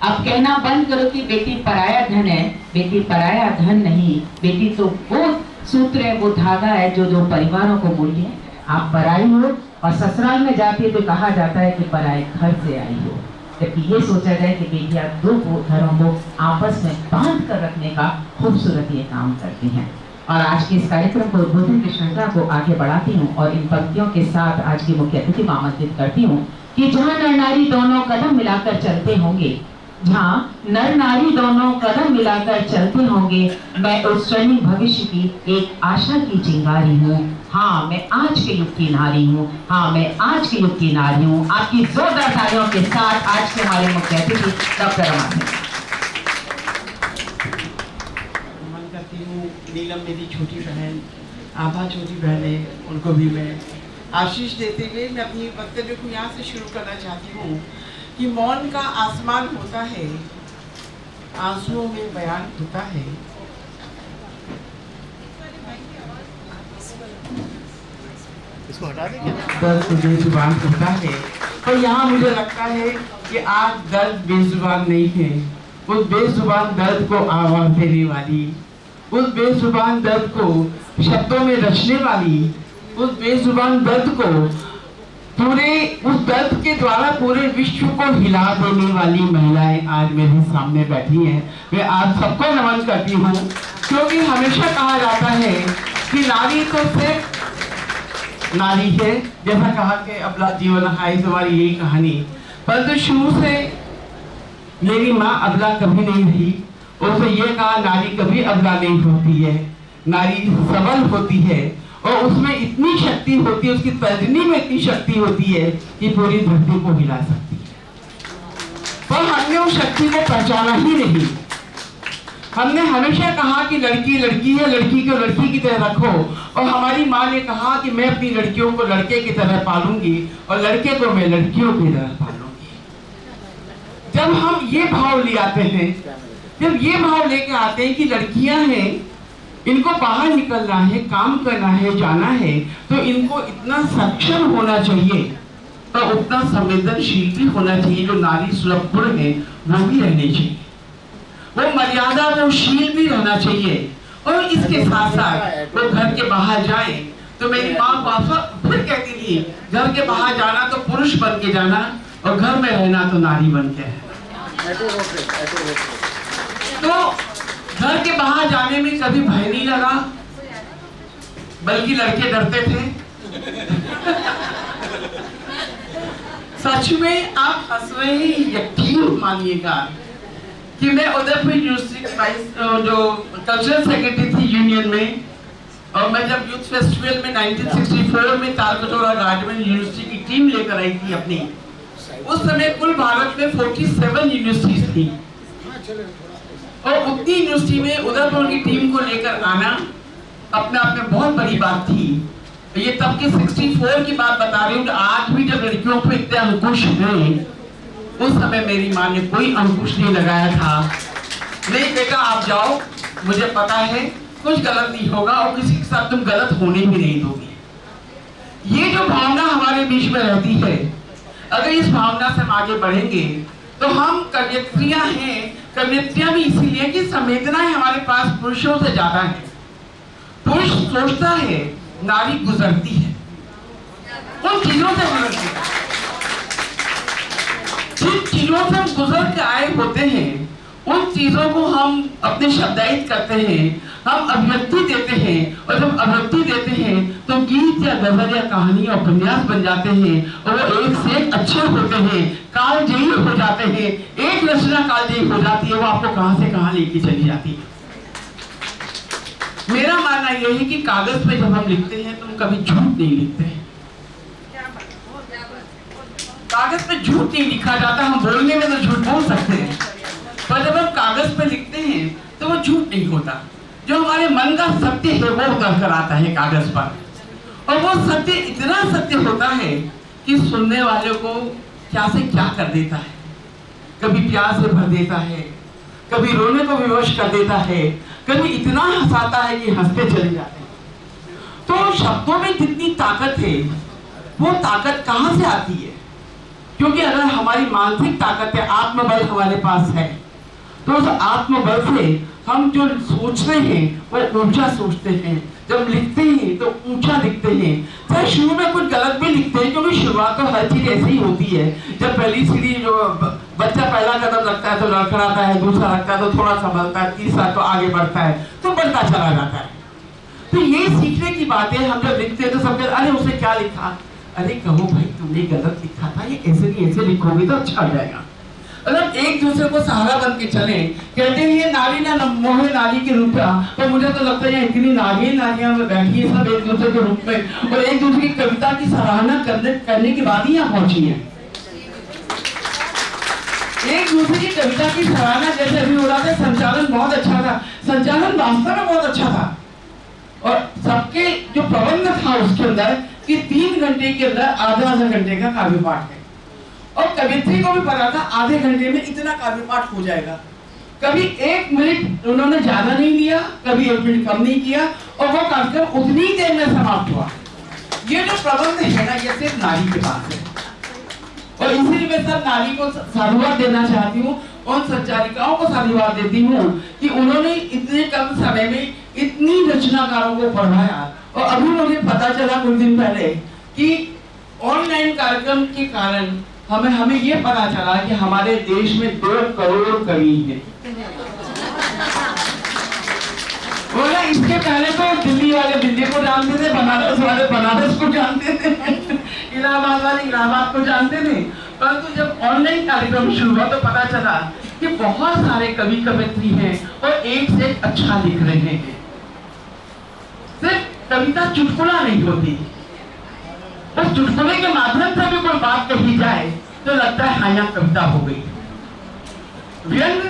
अब कहना बंद करो कि बेटी पराया धन है। बेटी पराया धन नहीं, बेटी तो वो सूत्र है, वो धागा है जो दो परिवारों को मूल्य है। आप पराई हो और ससुराल में जाती तो कहा जाता है कि पराए घर से आई हो, जबकि ये सोचा जाए कि बेटियां दो घरों को आपस में बांध कर रखने का खूबसूरत ये काम करती हैं। और आज के इस कार्यक्रम को उद्बोधन की श्रृंखला को आगे बढ़ाती हूँ और इन पंक्तियों के साथ आज की मुख्य अतिथि को आमंत्रित करती हूँ कि जहाँ नर नारी दोनों कदम मिलाकर चलते होंगे, जहाँ नर नारी दोनों कदम मिलाकर चलते होंगे, मैं उस स्वर्णिम भविष्य की एक आशा की चिंगारी हूँ। हाँ, मैं आज के युग की नारी हूँ। हाँ, मैं आज के युग की नारी हूँ। आपकी जोरदार तालियों के साथ आज के हमारे मुख्य अतिथि डॉक्टर रमा सिंह। नमन करती हूँ नीलम मेरी छोटी बहन, आभा छोटी बहन है, उनको भी मैं आशीष देते हुए मैं अपनी वक्तव्य को यहाँ से शुरू करना चाहती हूँ कि मौन का आसमान होता है, आंसुओं में बयान होता है। इसको हटा दें क्या? दर्द बेजुबान होता है, तो यहाँ मुझे लगता है कि आज दर्द बेजुबान नहीं है। उस बेजुबान दर्द को आवाज देने वाली, उस बेजुबान दर्द को शब्दों में रचने वाली, उस बेजुबान दर्द को पूरे उस दर्द के द्वारा पूरे विश्व को हिला देने वाली महिलाएं आज मेरे सामने बैठी हैं। मैं आप सबको नमन करती हूँ, क्योंकि हमेशा कहा जाता है कि नारी तो सिर्फ नारी है, जैसा कहा कि अबला जीवन है तुम्हारी यही कहानी, परंतु शुरू से मेरी माँ अबला कभी नहीं रही। उसने ये कहा नारी कभी अबला नहीं होती है, नारी सबल होती है और उसमें इतनी शक्ति होती है, उसकी तर्जनी में इतनी शक्ति होती है कि पूरी धरती को हिला सकती है। पर हमने उस शक्ति को पहचाना ही नहीं। हमने हमेशा कहा कि लड़की लड़की है, लड़की को लड़की की तरह रखो, और हमारी माँ ने कहा कि मैं अपनी लड़कियों को लड़के की तरह पालूंगी और लड़के को मैं लड़कियों की तरह पालूंगी। जब हम ये भाव ले आते हैं, जब ये भाव लेके आते हैं कि लड़कियां हैं, इनको बाहर निकलना है, काम करना है, जाना है, तो इनको इतना सक्षम होना चाहिए और उतना संवेदनशील भी होना चाहिए। जो नारी सुलभ गुण है वो भी रहने चाहिए, वो मर्यादा वो शील भी रहना चाहिए। और इसके साथ साथ वो घर के बाहर जाए तो मेरी माँ बाबा फिर कहती थी घर के बाहर जाना तो पुरुष बन के जाना और घर में रहना तो नारी बन के रहना। तो घर के बाहर जाने में कभी भय नहीं लगा, बल्कि लड़के डरते थे। सच में आप हंस रहे हैं, यकीन मानिएगा कि मैं उदयपुर यूनिवर्सिटी जो कल्चरल सेक्रेटरी थी यूनियन में, और मैं जब यूथ फेस्टिवल में 1964 में तालकटोरा गार्डन यूनिवर्सिटी की टीम लेकर आई थी अपनी, उस समय कुल भारत में 47 यूनिवर्सिटीज थी और उतनी यूनिवर्सिटी में उदयपुर की टीम को लेकर आना अपने आप में बहुत बड़ी बात थी। ये तब के 64 की बात बता रही हूँ। आज भी जब लड़कियों पे इतने अंकुश हैं, उस समय मेरी माँ ने कोई अंकुश नहीं लगाया था। नहीं बेटा आप जाओ, मुझे पता है कुछ गलत नहीं होगा और किसी के साथ तुम गलत होने भी नहीं दोगे। ये जो भावना हमारे बीच में रहती है, अगर इस भावना से हम आगे बढ़ेंगे तो हम कन्यात्रियां हैं। कन्यात्रियां भी इसीलिए कि संवेदनाएं हमारे पास पुरुषों से ज्यादा है। पुरुष सोचता है, नारी गुजरती है, उन चीजों से गुजरती है। जिन चीजों से हम गुजर के आए होते हैं, उन चीजों को हम अपने शब्दायित करते हैं, हम अभिव्यक्ति देते हैं, और जब अभिव्यक्ति देते हैं तो गीत या गजल या कहानी और उपन्यास बन जाते हैं और वो एक से एक अच्छे होते हैं, कालजयी हो जाते हैं। एक रचना कालजयी हो जाती है, वो आपको कहां से कहां लेके चली जाती है। मेरा मानना यह है कि कागज पे जब हम लिखते हैं तो हम कभी झूठ नहीं लिखते हैं। कागज पे झूठ नहीं लिखा जाता। हम बोलने में तो झूठ बोल सकते हैं, पर जब हम कागज पे लिखते हैं तो वो झूठ नहीं होता। जो हमारे मन का सत्य है वो उतर कर आता है कागज पर, और वो सत्य इतना सत्य होता है कि सुनने वाले को क्या से क्या कर देता है, कभी प्यार से भर देता है, कभी रोने को विवश कर देता है, कभी इतना हंसाता है कि हंसते चले जाते हैं। तो शब्दों में जितनी ताकत है वो ताकत कहाँ से आती है? क्योंकि अगर हमारी मानसिक ताकत है, आत्मबल हमारे पास है, तो उस आत्मबल से हम जो सोचते हैं वो ऊंचा सोचते हैं, जब लिखते हैं तो ऊंचा लिखते हैं। चाहे शुरू में कुछ गलत भी लिखते हैं, क्योंकि शुरुआत तो हर चीज ऐसे ही होती है। जब पहली सीढ़ी जो बच्चा पहला कदम रखता है तो लड़खड़ाता है, दूसरा रखता है तो थोड़ा संभलता है, तीसरा तो आगे बढ़ता है, तो बढ़ता चला जाता है। तो ये सीखने की बात है। हम जब लिखते हैं तो सब कहते अरे उसने क्या लिखा, अरे कहो भाई तुमने गलत लिखा था, ये ऐसे नहीं ऐसे लिखोगे तो अच्छा हो जाएगा। मतलब एक दूसरे को सहारा बन के चले। कहते हैं ये नारी ना मोहे नारी के रूप में, तो मुझे तो लगता है इतनी नारियां में बैठी है सब एक दूसरे के रूप में, और एक दूसरे की कविता की सराहना करने के बाद ही यहाँ पहुंची है। एक दूसरे की कविता की सराहना जैसे अभी हो रहा था, संचालन बहुत अच्छा था, संचालन वास्तव में बहुत अच्छा था, और सबके जो प्रबंध था उसके अंदर कि 3 घंटे के अंदर आधा घंटे का काव्य पाठ है, और कवित्री को भी पता था आधे घंटे में इतना काव्य पाठ हो जाएगा। कभी 1 मिनट उन्होंने ज्यादा नहीं लिया, कभी 1 मिनट कम नहीं किया, और वो कार्यक्रम उतनी देर में समाप्त हुआ। ये जो प्रबंध है ना, ये सिर्फ नारी के पास है, और इसीलिए मैं सब नारी को साधुवाद देना चाहती हूँ, उन संचालिकाओं को साधुवाद देती हूँ कि उन्होंने इतने कम समय में इतनी रचनाकारों को पढ़ाया। और अभी मुझे पता चला कुछ दिन पहले कि ऑनलाइन कार्यक्रम के कारण हमें ये पता चला कि हमारे देश में 2 करोड़ कवि हैं। बोला इसके पहले तो दिल्ली वाले दिल्ली को जानते थे, बनारस वाले बनारस को जानते थे, इलाहाबाद वाले इलाहाबाद को जानते थे, परंतु जब ऑनलाइन कार्यक्रम शुरू हुआ तो पता चला कि बहुत सारे कवि कवयित्री हैं और एक से एक अच्छा लिख रहे हैं। सिर्फ कविता चुटकुला नहीं होती, बस चुटकुले के माध्यम से भी कोई बात कही जाए तो लगता है हाँ यहाँ कविता हो गई। व्यंग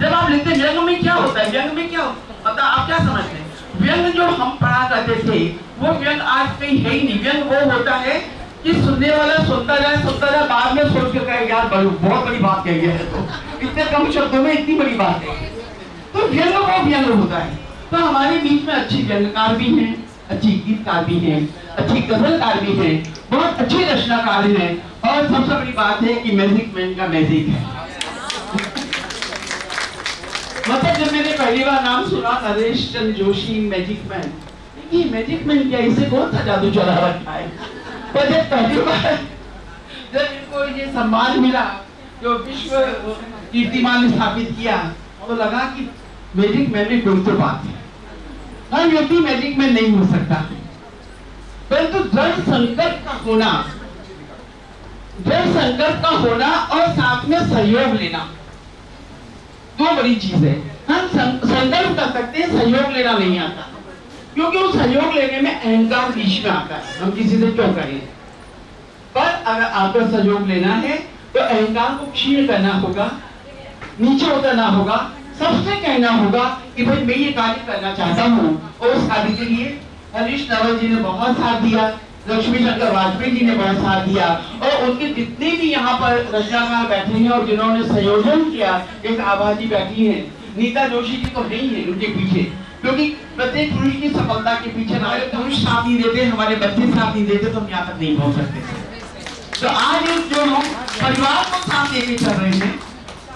जब आप लिखते हैं, व्यंग में क्या होता है, व्यंग में क्या मतलब आप क्या समझते हैं? व्यंग जो हम पढ़ा करते थे वो व्यंग आज कहीं है ही नहीं। व्यंग वो होता है कि सुनने वाला सुनता जाए, बाद में सोच के कहे यार बहुत बड़ी बात कही है, तो इतने कम शब्दों में इतनी बड़ी बात है। तो व्यंग वो व्यंग होता है। तो हमारे बीच में अच्छी व्यंगकार भी हैं, अच्छी गीतकार भी हैं, अच्छी गजलकार भी हैं, बहुत अच्छे रचनाकार हैं, और सबसे बड़ी बात है कि मैजिक मैन का मैजिक है। मतलब जब मैंने पहली बार नाम सुना नरेश चंद्र जोशी मैजिक मैन, ये मैजिक मैन क्या, इसे कौन सा जादू चला रखा है? पर जब पहली बार जब इनको ये सम्मान मिला जो विश्व कीर्तिमान स्थापित किया, तो लगा कि मैजिक मैन में कोई तो बात है। हर व्यक्ति मैजिक मैन नहीं हो सकता, परंतु दृढ़ संकल्प का होना, दृढ़ संकल्प का होना और साथ में सहयोग लेना, 2 बड़ी चीज है। हम संकल्प कर सकते हैं, सहयोग लेना नहीं आता, क्योंकि वो सहयोग लेने में अहंकार बीच में आता है, हम किसी से क्यों करें। पर अगर आपको सहयोग लेना है तो अहंकार को क्षीण करना होगा, नीचे उतरना होगा, सबसे कहना होगा कि भाई मैं ये कार्य करना चाहता हूँ, और उस कार्य के लिए हरीश रावत जी ने बहुत साथ दिया, लक्ष्मी शंकर वाजपेयी जी ने बहुत साथ दिया, और उनके जितने भी यहाँ पर रचनाकार बैठे हैं और जिन्होंने संयोजन किया, एक आभा जी बैठी है, नीता जोशी जी तो नहीं है उनके पीछे, क्योंकि प्रत्येक पुरुष की सफलता के पीछे हमारे पुरुष साथ नहीं देते, हमारे बच्चे साथ नहीं देते, तो हम यहाँ तक नहीं पहुँच सकते। तो आज जो हम परिवार को साथ लेके चल रहे हैं,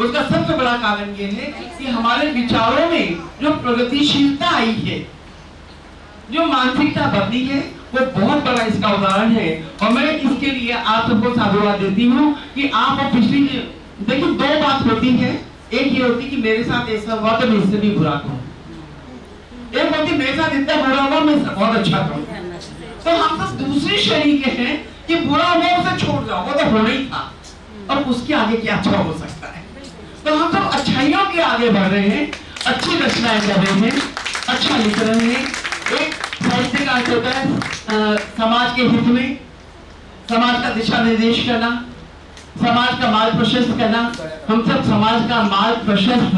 उसका सबसे बड़ा कारण ये है कि हमारे विचारों में जो प्रगतिशीलता आई है, जो मानसिकता बदली है, वो बहुत बड़ा इसका उदाहरण है। और मैं इसके लिए आप सबको साधुवाद देती हूँ कि आप पिछली देखिए 2 बात होती है, एक ये होती कि मेरे साथ ऐसा हुआ तो मैं इससे भी बुरा करूँ, एक होती मेरे साथ इतना बुरा हुआ मैं बहुत अच्छा करूँ। तो हम सब दूसरी श्रेणी के हैं कि बुरा हुआ उसे छोड़ जाओ, वो तो होना ही था, और उसके आगे क्या अच्छा हो सकता है। तो हम सब अच्छाइयों के आगे बढ़ रहे हैं, अच्छी रचनाएं कर रहे हैं, अच्छा लिख रहे हैं। एक साहित्य का अर्थ होता है समाज के हित में, समाज का दिशा निर्देश करना, समाज का मार्ग प्रशस्त करना। हम सब समाज का मार्ग प्रशस्त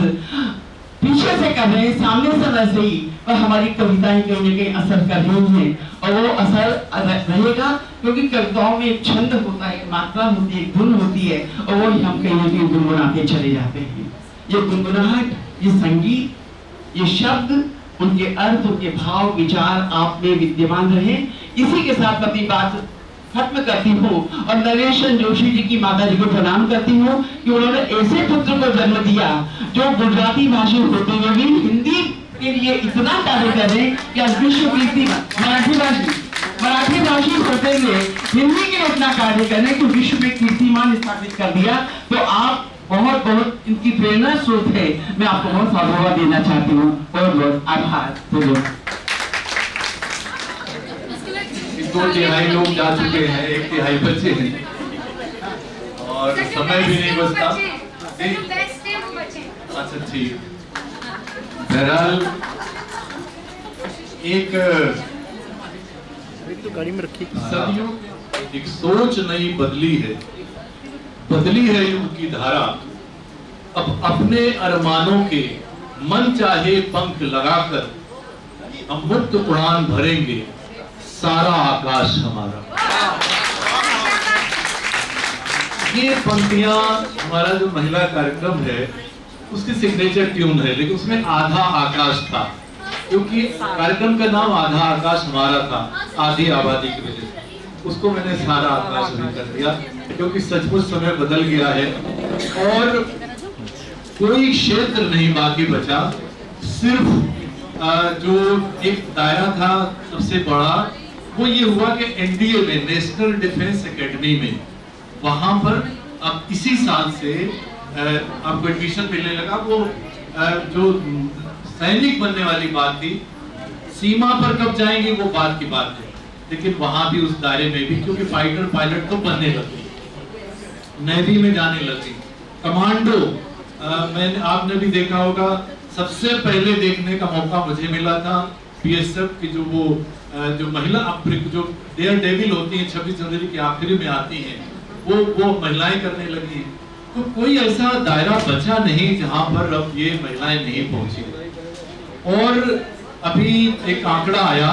पीछे से कर रहे हैं, सामने से न सही, और हमारी कविताएं कहीं न कहीं असर कर रही हैं, और वो असर रहेगा, क्योंकि कविताओं में एक छंद होता है, एक मात्रा होती है, एक धुन होती है, और वो हम कहीं न कहीं गुनगुनाते चले जाते हैं। ये गुनगुनाहट, ये संगीत, ये शब्द, उनके अर्थ, उनके भाव, विचार आप में विद्यमान रहे। इसी के साथ अपनी बात खत्म करती हूँ और नरेश जोशी जी की माता जी को प्रणाम करती हूँ कि उन्होंने ऐसे पुत्र को जन्म दिया जो गुजराती भाषी होते हुए भी हिंदी के लिए इतना कार्य करें कि आज विश्व कीर्ति, मराठी भाषी होते हुए हिंदी के लिए इतना कार्य करें कि विश्व में कीर्तिमान स्थापित कर दिया। तो आप बहुत बहुत इनकी प्रेरणा स्रोत है। मैं आपको बहुत साधुवाद देना चाहती हूँ। बहुत बहुत आभार। बोलो। 2/3 लोग जा चुके हैं, 1/3 बच्चे हैं और समय भी नहीं बचता। अच्छा ठीक। बहरहाल एक तो गाड़ी में रखी सदियों एक सोच नहीं बदली है युग की धारा। अब अपने अरमानों के मन चाहे पंख लगाकर हम मुक्त उड़ान भरेंगे, सारा आकाश हमारा। ये पंक्तियां हमारा जो महिला कार्यक्रम है उसकी सिग्नेचर ट्यून है, लेकिन उसमें आधा आकाश था, क्योंकि कार्यक्रम का नाम आधा आकाश हमारा था, आधी आबादी की वजह से उसको मैंने सारा आकाश भी कर दिया, क्योंकि सचमुच समय बदल गया है और कोई क्षेत्र नहीं बाकी बचा। सिर्फ जो एक दायरा था सबसे बड़ा, वो ये हुआ कि एनडीए में, नेशनल डिफेंस एकेडमी में, वहां पर अब इसी साल से आपको एडमिशन मिलने लगा। वो जो सैनिक बनने वाली बात थी, सीमा पर कब जाएंगे वो बात की बात है, लेकिन वहां भी उस दायरे में भी, क्योंकि फाइटर पायलट तो बनने लगी, नेवी में जाने लगी, कमांडो। मैंने आपने भी देखा होगा, सबसे पहले देखने का मौका मुझे मिला था बीएसएफ की जो महिला जो डेयर डेविल होती हैं 26 जनवरी के आखिरी में आती हैं, वो महिलाएं करने लगी हैं। तो कोई ऐसा दायरा बचा नहीं जहां पर अब ये महिलाएं नहीं पहुंची। और अभी एक आंकड़ा आया,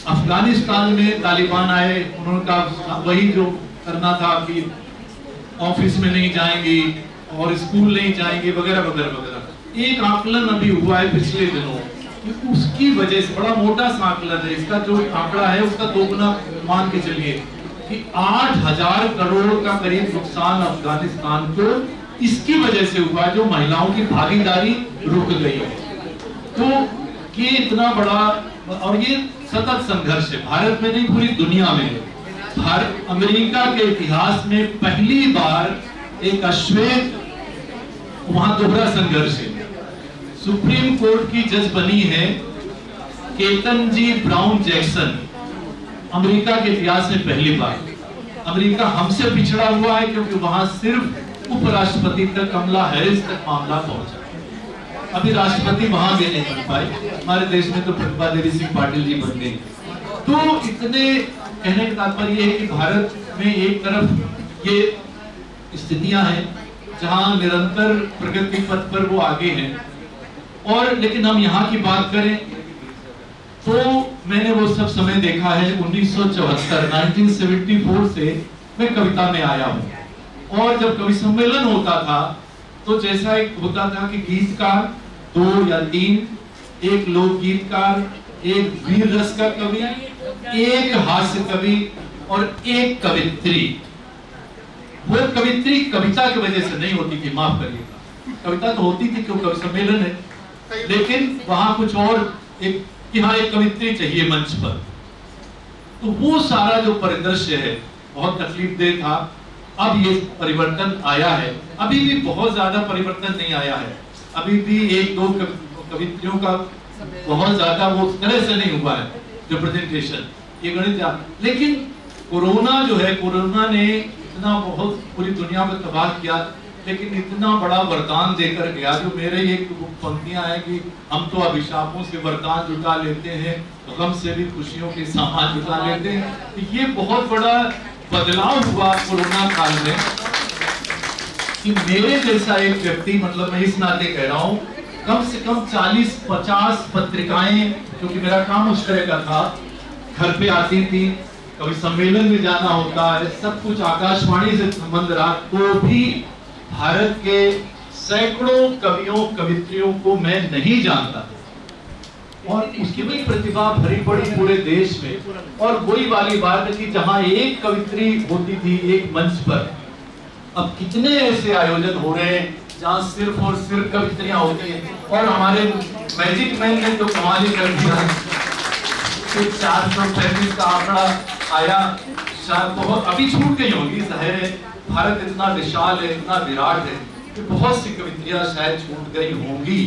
अफगानिस्तान में तालिबान आए, उन्होंने कहा वही जो करना था कि ऑफिस में नहीं जाएंगी और स्कूल नहीं जाएंगे वगैरह वगैरह वगैरह। एक आकलन अभी हुआ है पिछले दिनों, उसकी वजह से, बड़ा मोटा सा आकलन है, इसका जो आंकड़ा है उसका दोगुना मान के चलिए कि 8,000 करोड़ का करीब नुकसान अफगानिस्तान को इसकी वजह से हुआ, जो महिलाओं की भागीदारी रुक गई है। तो ये इतना बड़ा, और ये सतत संघर्ष है, भारत में नहीं पूरी दुनिया में। भारत, अमेरिका के इतिहास में पहली बार एक अश्वेत, वहां दोहरा संघर्ष है। सुप्रीम कोर्ट की जज बनी है केतनजी ब्राउन जैक्सन, अमेरिका के इतिहास में पहली बार। अमेरिका हमसे पिछड़ा हुआ है क्योंकि वहां सिर्फ उपराष्ट्रपति तक, कमला हैरिस तक मामला पहुंचा, अभी राष्ट्रपति वहां भी नहीं बन पाए। हमारे देश में तो प्रतिभा देवी सिंह पाटिल जी बन गई। तो इतने कहने का तात्पर्य है कि भारत में एक तरफ ये स्थितियां हैं जहां निरंतर प्रगति पथ पर वो आगे हैं, और लेकिन हम यहाँ की बात करें तो मैंने वो सब समय देखा है 1974 से मैं कविता में आया हूँ। और जब कवि सम्मेलन होता था तो जैसा एक होता था कि गीतकार 2 या 3, एक लोक गीतकार, एक वीर रस का कवि, एक हास्य कवि और एक कवित्री। वो कवित्री कविता की वजह से नहीं होती थी, माफ करिएगा, कविता तो होती थी क्योंकि कवि सम्मेलन है, लेकिन वहां कुछ और एक कि हाँ एक कवित्री चाहिए मंच पर। तो वो सारा जो परिदृश्य है बहुत तकलीफदेह था। अब ये परिवर्तन आया है, अभी भी बहुत ज्यादा परिवर्तन नहीं आया है, अभी भी 1-2 कवित्रियों का बहुत ज्यादा वो उस तरह से नहीं हुआ है रिप्रेजेंटेशन, ये गणित। लेकिन कोरोना जो है, कोरोना ने इतना बहुत पूरी दुनिया को तबाह किया, लेकिन इतना बड़ा वरदान देकर गया। जो मेरे ये पंक्तियां हैं कि हम तो अभिशापों से वरदान जुटा लेते हैं, गम से भी खुशियों के सामान जुटा लेते हैं। ये बहुत बड़ा बदलाव हुआ कोरोना काल में कि मेरे जैसा एक व्यक्ति, मतलब मैं इस नाते कह रहा हूँ कम से कम 40-50 पत्रिकाएं, क्योंकि मेरा काम उस तरह का था, घर पे आती थी, कभी सम्मेलन में जाना होता है, सब कुछ आकाशवाणी से संबंध रहा, तो भी भारत के सैकड़ों कवियों कवित्रियों को मैं नहीं जानता था और उसकी भी प्रतिभा भरी पड़ी पूरे देश में। और वही वाली बात है कि जहां एक कवित्री होती थी एक मंच पर, अब कितने ऐसे आयोजन हो रहे हैं जहां सिर्फ और सिर्फ कवित्रियां होती हैं। और हमारे मैजिक मैन ने तो कमाल ही कर दिया, 435 का आंकड़ा आया, शायद बहुत अभी छूट गई होगी, जाहिर है भारत इतना विशाल है, इतना विराट है कि बहुत सी कवित्रियां शायद छूट गई होंगी,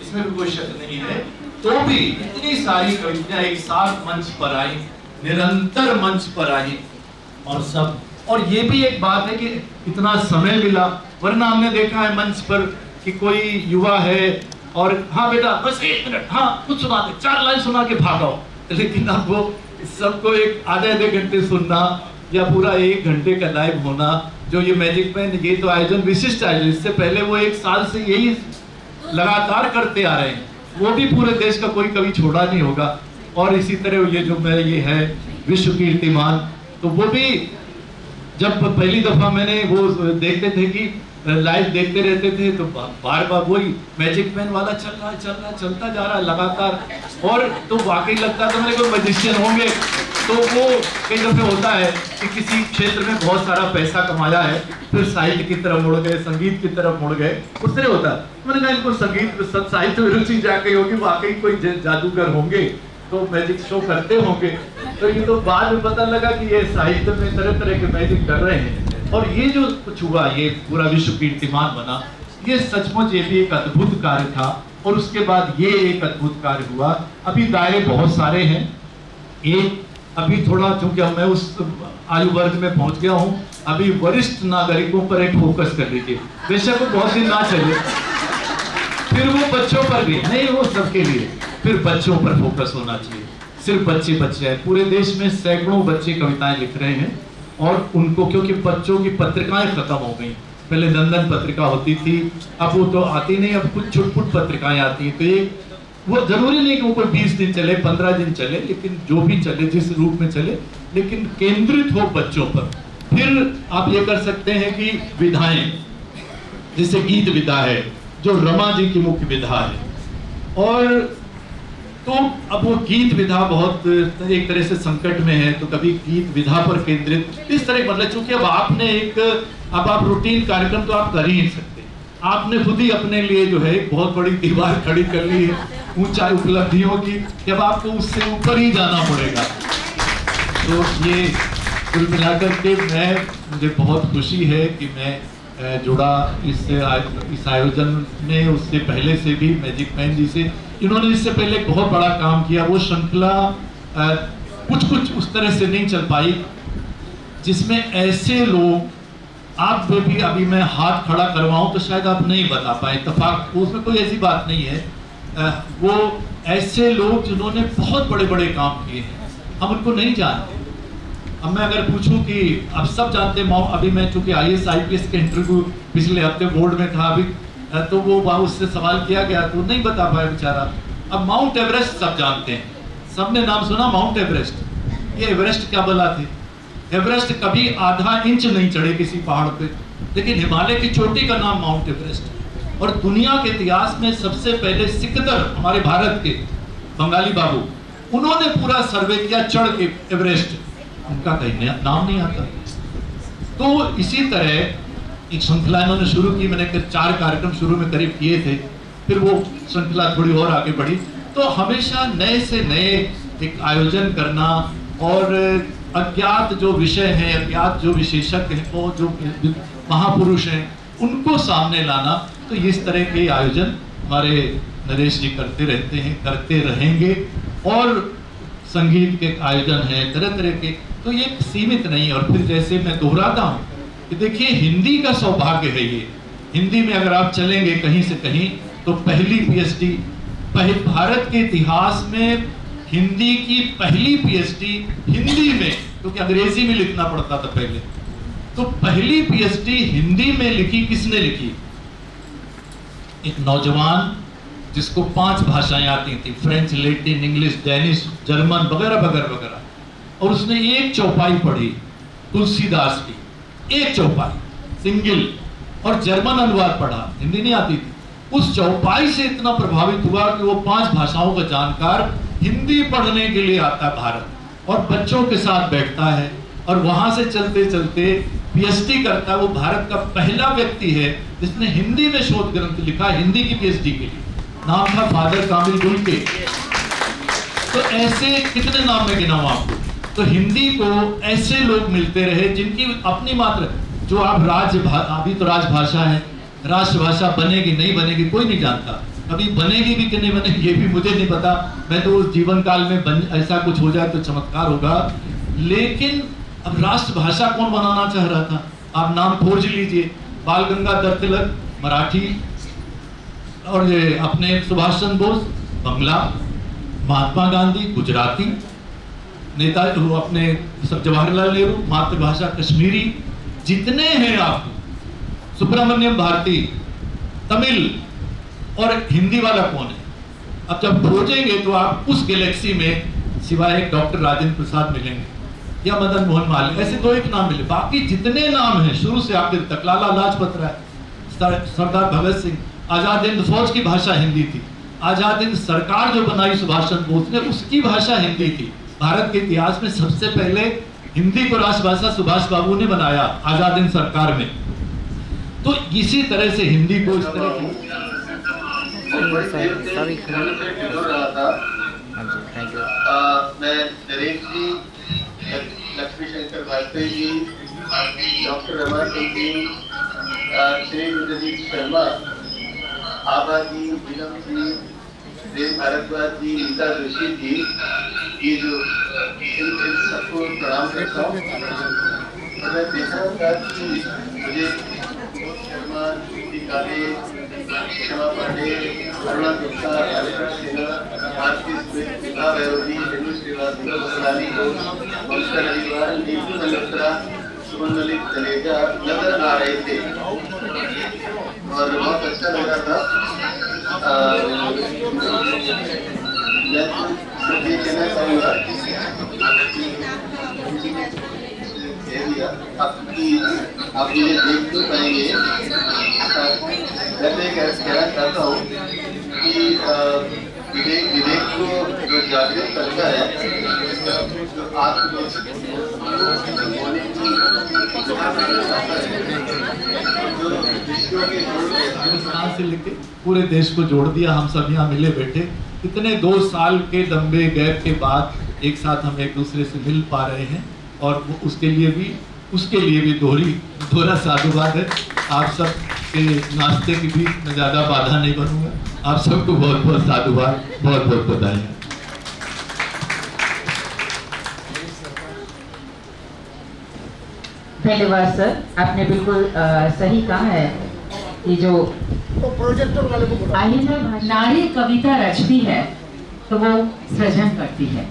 इसमें भी कोई शक नहीं है। तो भी इतनी सारी कविताएं एक साथ मंच पर आई, निरंतर मंच पर आई और सब। और ये भी एक बात है कि इतना समय मिला, वरना हमने देखा है मंच पर कि कोई युवा है और हाँ बेटा बस 1 मिनट, हाँ कुछ सुना दे, 4 लाइन सुना के भागो। लेकिन अब वो सबको एक आधे घंटे सुनना या पूरा 1 घंटे का लाइव होना, जो ये मैजिक मैन, ये तो आयोजन विशिष्ट आयोजन, इससे पहले वो 1 साल से यही लगातार करते आ रहे हैं, वो भी पूरे देश का कोई कभी छोड़ा नहीं होगा। और इसी तरह ये जो मेरा ये है विश्व कीर्तिमान, तो वो भी जब पहली दफा मैंने वो देखते थे कि लाइव देखते रहते थे तो बार बार वही मैजिक मैन वाला चलता जा रहा है लगातार, और तो वाकई लगता था मेरे को मैजिशियन होंगे। तो वो कई दफे होता है कि किसी क्षेत्र में बहुत सारा पैसा कमाया है, फिर साहित्य की तरफ मुड़ गए, संगीत की तरफ मुड़ गए, उस तरह होता है। मैंने कहा इनको संगीत साहित्य में रुचि जाके होगी, वाकई कोई जादूगर होंगे तो मैजिक शो करते होंगे। तो ये तो बाद में पता लगा कि ये साहित्य में तरह तरह के मैजिक कर रहे हैं। और ये जो कुछ हुआ, ये पूरा विश्व कीर्तिमान बना, ये सचमुच ये भी एक अद्भुत कार्य था। और उसके बाद ये एक अद्भुत कार्य हुआ। अभी दायरे बहुत सारे हैं, एक अभी थोड़ा चूंकि मैं उस आयु वर्ग में पहुंच गया हूं, अभी वरिष्ठ नागरिकों पर एक फोकस कर लीजिए, बेशक वो बहुत दिन ना चले, फिर वो बच्चों पर भी नहीं, वो सबके लिए, फिर बच्चों पर फोकस होना चाहिए। सिर्फ बच्चे हैं, पूरे देश में सैकड़ों बच्चे कविताएं लिख रहे हैं और उनको, क्योंकि बच्चों की पत्रिकाएं खत्म हो गई, पहले नंदन पत्रिका होती थी, अब वो तो आती नहीं, अब कुछ छुटपुट पत्रिकाएं आती हैं। तो ये वो जरूरी नहीं कि वो कोई 20 दिन चले, 15 दिन चले, लेकिन जो भी चले, जिस रूप में चले, लेकिन केंद्रित हो बच्चों पर। फिर आप ये कर सकते हैं कि विधाएं, जैसे गीत विधा है जो रमा जी की मुख्य विधा है, और तो अब वो गीत विधा बहुत एक तरह से संकट में है, तो कभी गीत विधा पर केंद्रित इस तरह, मतलब चूंकि अब आपने अब आप रूटीन कार्यक्रम तो आप कर ही नहीं सकते, आपने खुद ही अपने लिए जो है बहुत बड़ी दीवार खड़ी कर ली है ऊंचाई उपलब्धियों की, जब आपको उससे ऊपर ही जाना पड़ेगा। तो ये कुल मिलाकर के मुझे बहुत खुशी है कि मैं जुड़ा इस आयोजन में। उससे पहले से भी मैजिक मैन जी से, इन्होंने इससे पहले एक बहुत बड़ा काम किया, वो श्रृंखला कुछ उस तरह से नहीं चल पाई जिसमें ऐसे लोग, आप भी अभी मैं हाथ खड़ा करवाऊं तो शायद आप नहीं बता पाए, इत्तेफाक उसमें कोई ऐसी बात नहीं है, वो ऐसे लोग जिन्होंने बहुत बड़े बड़े काम किए हैं, हम उनको नहीं जानते। अब मैं अगर पूछूं कि अब सब जानते हैं, अभी मैं चूंकि IAS IPS के इंटरव्यू पिछले हफ्ते बोर्ड में था, अभी तो वो उससे सवाल किया गया तो नहीं बता पाया बेचारा। अब माउंट एवरेस्ट सब जानते हैं, सबने नाम सुना माउंट एवरेस्ट, ये एवरेस्ट क्या बला थी, एवरेस्ट कभी आधा इंच नहीं चढ़े किसी पहाड़ पे, लेकिन हिमालय की चोटी का नाम माउंट एवरेस्ट। और दुनिया के इतिहास में सबसे पहले सिकंदर, हमारे भारत के बंगाली बाबू, उन्होंने पूरा सर्वे किया चढ़ के एवरेस्ट, उनका कहीं नाम नहीं आता। तो इसी तरह एक श्रृंखला इन्होंने शुरू की, मैंने 4 कार्यक्रम शुरू में करीब किए थे, फिर वो श्रृंखला थोड़ी और आगे बढ़ी। तो हमेशा नए से नए एक आयोजन करना और अज्ञात जो विषय हैं, अज्ञात जो विशेषज्ञ हैं, वो जो महापुरुष हैं, उनको सामने लाना, तो इस तरह के आयोजन हमारे नरेश जी करते रहते हैं, करते रहेंगे। और संगीत के आयोजन हैं तरह तरह के, तो ये सीमित नहीं है। और फिर जैसे मैं दोहराता हूँ कि देखिए हिंदी का सौभाग्य है ये, हिंदी में अगर आप चलेंगे कहीं से कहीं तो पहली PhD भारत के इतिहास में, हिंदी की पहली PhD हिंदी में, क्योंकि अंग्रेजी में लिखना पड़ता था पहले, तो पहली PhD हिंदी में लिखी किसने लिखी? एक नौजवान जिसको 5 भाषाएं आती थी, French, Latin, English, Danish, German वगैरह वगैरह वगैरह, और उसने एक चौपाई पढ़ी तुलसीदास की, एक चौपाई सिंगल, और जर्मन अनुवाद पढ़ा, हिंदी नहीं आती थी। उस चौपाई से इतना प्रभावित हुआ कि वो 5 भाषाओं का जानकार हिंदी पढ़ने के लिए आता है भारत, और बच्चों के साथ बैठता है, और वहां से चलते चलते पीएचडी करता है। वो भारत का पहला व्यक्ति है जिसने हिंदी में शोध ग्रंथ लिखा, हिंदी की पीएचडी के लिए। नाम था फादर कामिल गुलके। तो ऐसे कितने नाम में गिनाऊं आपको। तो हिंदी को ऐसे लोग मिलते रहे जिनकी अपनी मात्र, जो आप अभी तो राजभाषा है, राष्ट्रभाषा बनेगी नहीं बनेगी कोई नहीं जानता, कभी बनेगी भी कि नहीं बनेगी ये भी मुझे नहीं पता। मैं तो उस जीवन काल में ऐसा कुछ हो जाए तो चमत्कार होगा। लेकिन अब राष्ट्रभाषा कौन बनाना चाह रहा था, आप नाम खोज लीजिए। बाल गंगाधर तिलक मराठी, और ये अपने सुभाष चंद्र बोस बंगला, महात्मा गांधी गुजराती, नेता अपने जवाहरलाल नेहरू मातृभाषा कश्मीरी, जितने हैं आप, सुब्रमण्यम भारती तमिल, और हिंदी वाला कौन है। अब जब खोजेंगे तो आप उस गैलेक्सी में सिवाय एक डॉक्टर राजेंद्र प्रसाद मिलेंगे या मदन मोहन मालवीय, ऐसे 2 एक नाम मिले। बाकी जितने नाम हैं शुरू से आखिर तक, लाला लाजपत राय, सरदार भगत सिंह, आजाद हिंद फौज की भाषा हिंदी थी। आजाद हिंद सरकार जो बनाई सुभाष चंद्र बोस ने, उसकी भाषा हिंदी थी। भारत के इतिहास में सबसे पहले हिंदी को राष्ट्रभाषा सुभाष बाबू ने बनाया आजाद हिंद सरकार में। तो इसी तरह से हिंदी को इस तरह की मैं नरेश जी, लक्ष्मी शंकर वाजपेयी जी, डॉक्टर रमन सिंह जी, श्री रुद्रजीत शर्मा, आबा जी, नीलम जी, देव भारद्वाज जी, नीता जोशी जी, ये जो इन सबको प्रणाम करता हूँ। और मैं देखा था कि मुझे शर्मा, काले, क्षमा पांडे, अरुणा गुप्ता, अलिका सिन्हा, भारती स्मिथ, विभा वैरोधी, रेणु श्रीवास्तव, सलानी घोष, ममता अलीवाल, नीतू मल्होत्रा, सुमन मलिक तलेजा नजर आ रहे थे और बहुत अच्छा लग रहा था। मैं ये कहना चाहूँगा आप मुझे देख नहीं पाएंगे, मैं कहना चाहता हूँ कि विवेक को जो जागृत करता है, हिंदुस्तान से लेके पूरे देश को जोड़ दिया। हम सब यहाँ मिले बैठे, इतने 2 साल के लंबे गैप के बाद एक साथ हम एक दूसरे से मिल पा रहे हैं, और उसके लिए भी दोहरा साधुवाद है। आप सब के नाश्ते की भी मैं ज़्यादा बाधा नहीं बनूंगा। आप सबको बहुत बहुत साधुवाद, बहुत बहुत बधाई। धन्यवाद सर, आपने बिल्कुल सही कहा है कि जो नारी कविता रचती है तो वो सृजन करती है,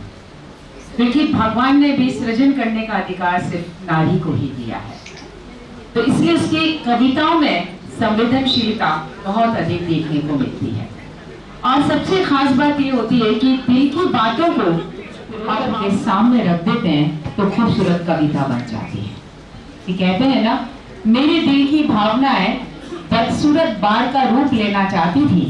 क्योंकि भगवान ने भी सृजन करने का अधिकार सिर्फ नारी को ही दिया है। तो इसलिए उसकी कविताओं में संवेदनशीलता बहुत अधिक देखने को मिलती है। और सबसे खास बात ये होती है कि दिल की बातों को आप उनके सामने रख देते हैं तो खूबसूरत कविता बन जाती है। कि कहते हैं ना, मेरे दिल की भावनाएं बदसूरत बाढ़ का रूप लेना चाहती थी,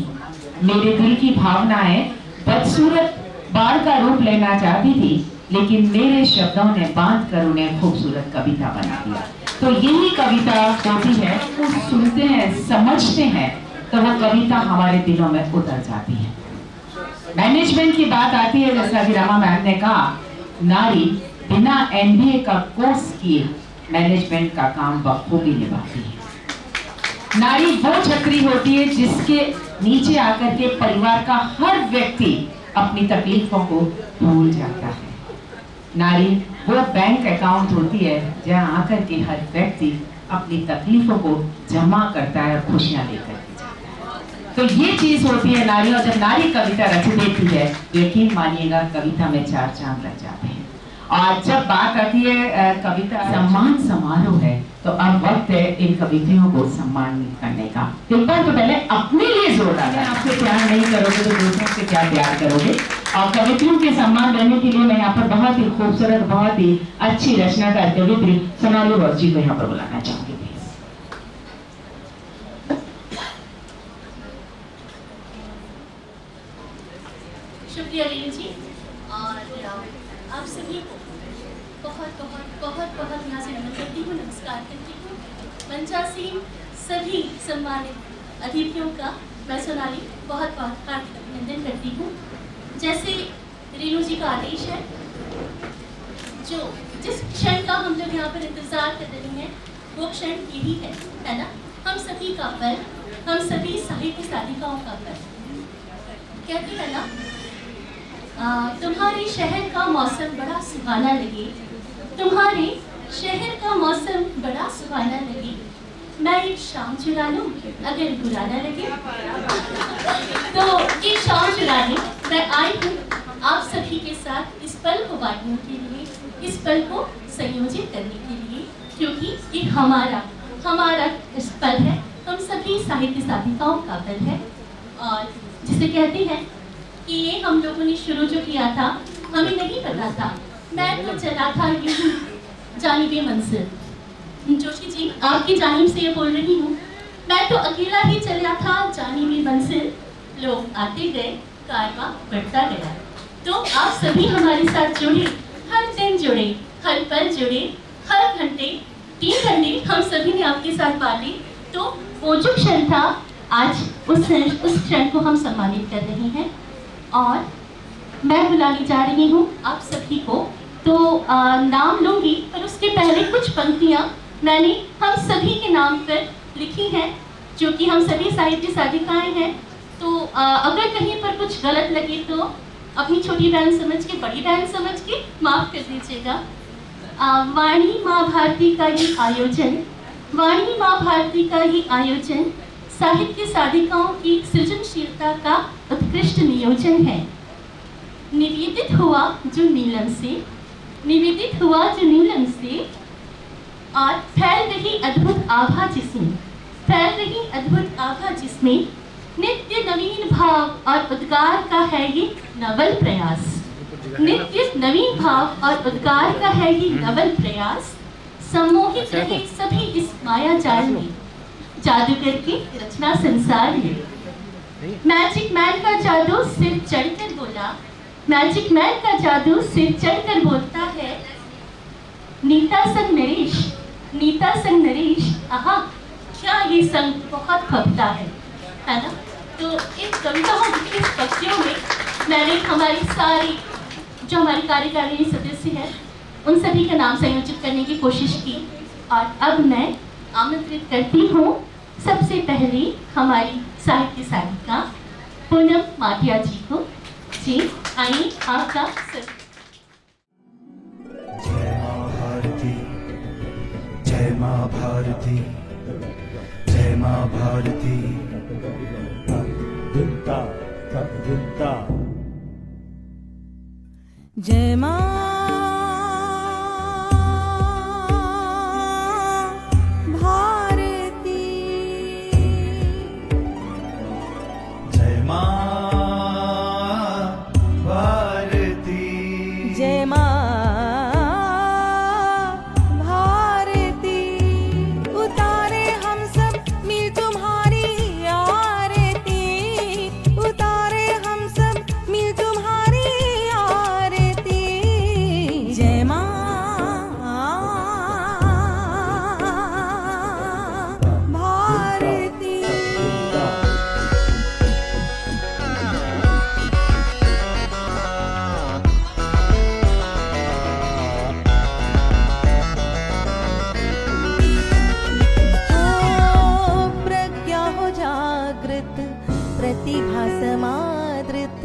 मेरे दिल की भावनाएं बदसूरत बाढ़ का रूप लेना चाहती थी, लेकिन मेरे शब्दों ने बांध कर उन्हें खूबसूरत कविता बना दिया। तो यही कविता होती है, वो सुनते हैं, समझते हैं तो वो कविता हमारे दिलों में उतर जाती है। मैनेजमेंट की बात आती है, जैसा कि रमा मैम ने कहा, नारी बिना एमबीए का कोर्स किए मैनेजमेंट का काम बखूबी निभाती है। नारी वो छतरी होती है जिसके नीचे आकर के परिवार का हर व्यक्ति अपनी तकलीफों को भूल जाता है। नारी वो बैंक अकाउंट होती है जहां आकर के हर व्यक्ति अपनी तकलीफों को जमा करता है और खुशियां लेकर के जाता है। तो ये चीज होती है नारी। और जब नारी कविता रच देती है, यकीन मानिएगा कविता में 4 चांद लग जाते हैं। और जब बात आती है कविता सम्मान समारोह है, तो अब वक्त है इन कविताओं को सम्मानित करने का। एक बार तो पहले अपने लिए जोर डालें। आपसे प्यार नहीं करोगे तो दूसरों से क्या प्यार करोगे। और कविताओं के सम्मान देने के लिए मैं यहाँ पर बहुत ही खूबसूरत, बहुत ही अच्छी रचनाकार कवित्री सोनाली बॉस जी को यहाँ पर बुलाना चाहूंगी। शुक्रिया रीनू जी, और आप सभी को बहुत बहुत बहुत बहुत यहाँ से नमन करती हूँ, नमस्कार करती हूँ। मंचासीन सभी सम्मानित अतिथियों का मैं सोनाली बहुत बहुत हार्दिक अभिनंदन करती हूँ। जैसे रीनू जी का आदेश है, जो जिस क्षण का हम लोग यहाँ पर इंतजार कर रहे हैं वो क्षण यही है ना? हम सभी का पर्व, हम सभी साहित्य साधिकाओं का पर्व। कहते हैं ना, तुम्हारे शहर का मौसम बड़ा सुहाना लगे, तुम्हारे शहर का मौसम बड़ा सुहाना लगे, मैं एक शाम चुरा लूं अगर बुरा ना लगे। तो ये शाम चुराने मैं आई हूँ आप सभी के साथ इस पल को बांटने के लिए, इस पल को संयोजित करने के लिए, क्योंकि ये हमारा इस पल है, हम सभी साहित्य साधिकाओं का पल है। और जिसे कहते हैं कि ये हम लोगों ने शुरू जो किया था, हमें नहीं पता था, मैं तो चला था यूं जानिबे मंजिल। जोशी जी, आपकी जानिब से ये बोल रही हूँ, मैं तो अकेला ही चला था जानिबे मंजिल, लोग आते गए, कारवां बढ़ता गया। तो आप सभी हमारे साथ जुड़े, हर दिन जुड़े, हर पल जुड़े, हर घंटे 3 घंटे हम सभी ने आपके साथ बांटे। तो वो जो क्षण था, आज उस क्षण को हम सम्मानित कर रहे हैं। और मैं बुलाने जा रही हूँ आप सभी को, तो नाम लूँगी, पर उसके पहले कुछ पंक्तियाँ मैंने हम सभी के नाम पर लिखी हैं, जो कि हम सभी साहित्य साधिकाएँ हैं। तो अगर कहीं पर कुछ गलत लगे तो अपनी छोटी बहन समझ के, बड़ी बहन समझ के माफ़ कर दीजिएगा। वाणी माँ भारती का ये आयोजन, वाणी माँ भारती का ये आयोजन साहित्य साधिकाओं की सृजनशीलता का उत्कृष्ट नियोजन है। निवेदित हुआ जो नीलम से, निवेदित हुआ जो नीलम से, और फैल रही अद्भुत आभा जिसमें, फैल रही अद्भुत आभा जिसमें नित्य नवीन भाव और उद्गार का है ये नवल प्रयास। नित्य नवीन भाव और उद्गार का है ये नवल प्रयास। सम्मोहित रहे सभी इस माया जाल में, जादूगर की रचना संसार में। मैजिक मैन का जादू सिर चढ़कर बोला, मैजिक मैन का जादू सिर चढ़कर बोलता है, नीता संग नरेश, नीता संग नरेश, आहा क्या ये संग बहुत फबता है ना? तो इन कविताओं की इस पंक्तियों में मैंने हमारी सारी जो हमारी कार्यकारिणी सदस्य हैं उन सभी का नाम संयोजित करने की कोशिश की। और अब मैं आमंत्रित करती हूँ सबसे पहले हमारी साहित्य साधिका पूनम माटिया जी को। जी आइए आपका जय माँ भारती, जय माँ भारती, जय माँ भारती। जय माँ भारती, जय माँ भारती, जय माँ भारती। उतारे हम सब मिल तुम्हारी आरती, उतारे हम सब मिल तुम्हारी आरती। जय माँ भारती। प्रज्ञा हो जागृत, प्रतिभा समादृत,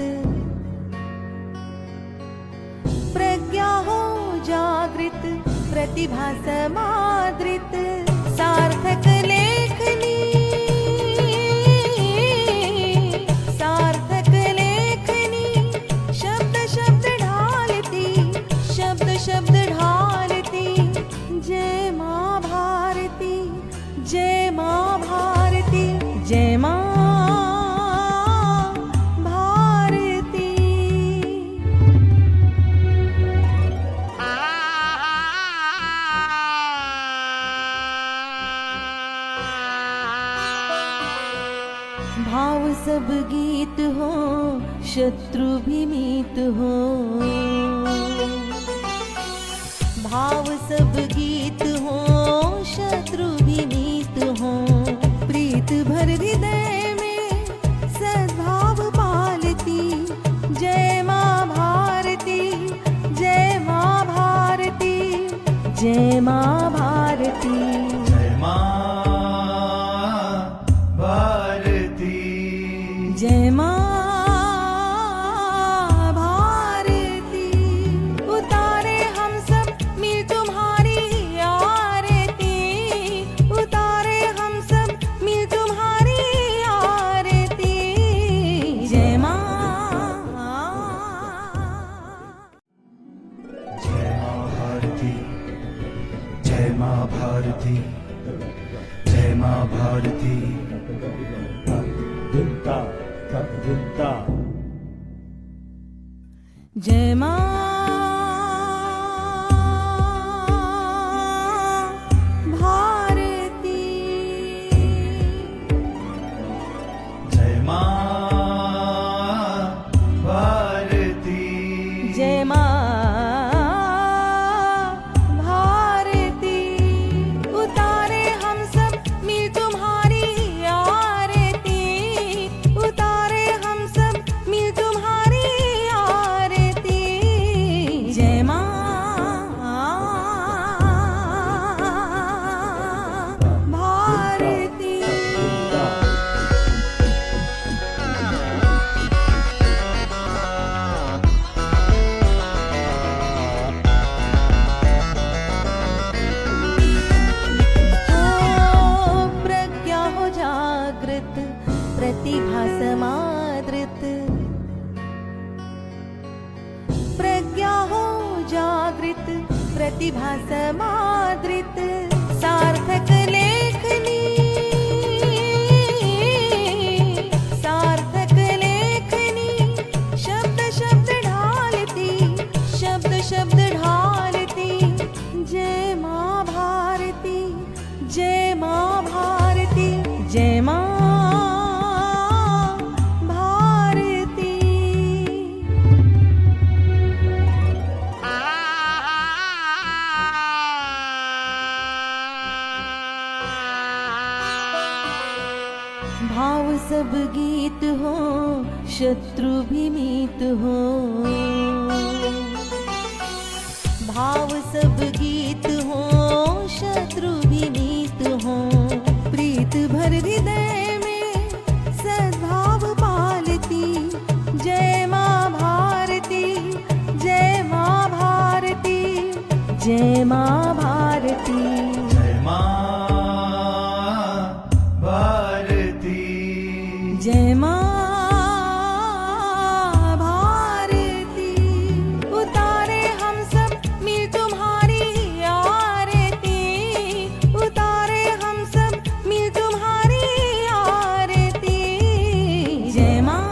प्रज्ञा हो जागृत, प्रतिभा समादृत। सार्थक लेखनी, सार्थक लेखनी, शब्द शब्द ढालती, शब्द शब्द शत्रु भीमित हो। भाव सब गीत हो शत्रु भीमित हो। प्रीत भर हृदय में सद्भाव पालती। जय माँ भारती, जय माँ भारती, जय माँ भारती, जय माँ भारती, जय माँ भारती। उतारे हम सब मिल तुम्हारी आरती। उतारे हम सब मिल तुम्हारी आरती। जय माँ, जय माँ भारती, जय माँ भारती, जय माँ भारती। जय माँ भारती, जय माँ भारती, जय माँ भारती। उतारे हम सब मिल तुम्हारी आरती। उतारे हम सब मिल तुम्हारी आरती। जय माँ भारती। प्रज्ञा हो जागृत, प्रतिभा समादृत। प्रज्ञा हो जागृत, प्रतिभा समादृत। सार्थक लेखनी, सार्थक लेखनी। शब्द शब्द ढालती, शब्द शब्द ढालती। जय माँ भारती, जय माँ भारती, जय माँ भारती। भाव सब गीत हो शत्रु भीमित हो। भाव सब गीत हो शत्रु भीमित हो। प्रीत भर हृदय में सद्भाव पालती। जय माँ भारती, जय माँ भारती, जय माँ भारती, जय माँ भारती, जय माँ भारती। उतारे हम सब मिल तुम्हारी आरती। उतारे हम सब मिल तुम्हारी आरती। जय माँ,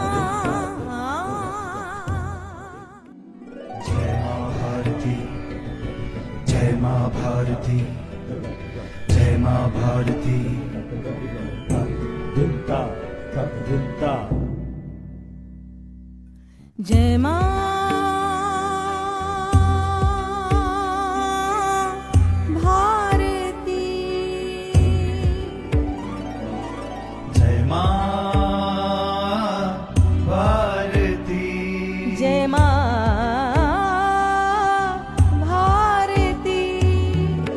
जय माँ भारती, जय माँ भारती, जय माँ भारती। जय माँ भारती, जय माँ भारती, जय माँ भारती।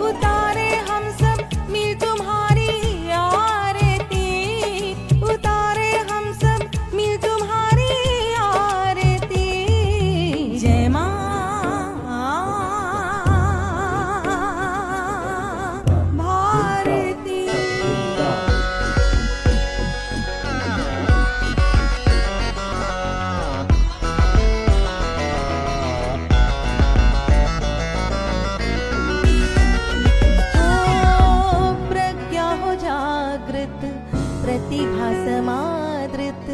उतारे हम सब मिल तुम्हारी आरती। उतारे हम सब मिल तुम्हारी आरती। जय माँ भारती। प्रज्ञा हो जागृत, प्रतिभा समादृत।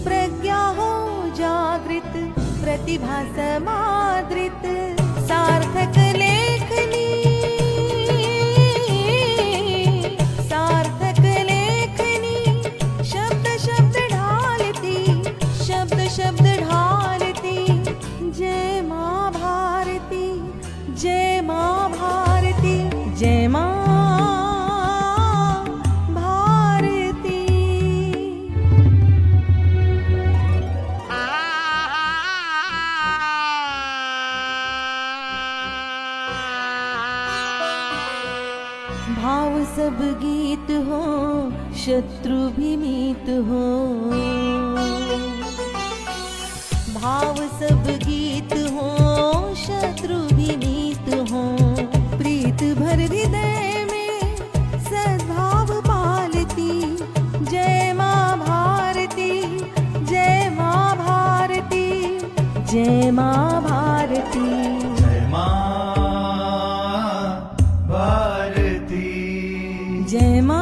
प्रज्ञा हो जागृत, प्रतिभा समादृत। सार्थक लेखनी, सार्थक लेखनी। शब्द शब्द ढालती। सब गीत हो शत्रु भी मीत हो, भाव सब गीत हो शत्रु भी मीत हो, प्रीत भर हृदय में सद्भाव पालती, जय माँ भारती, जय माँ भारती, जय माँ भारती, जय माँ भारती, जय माँ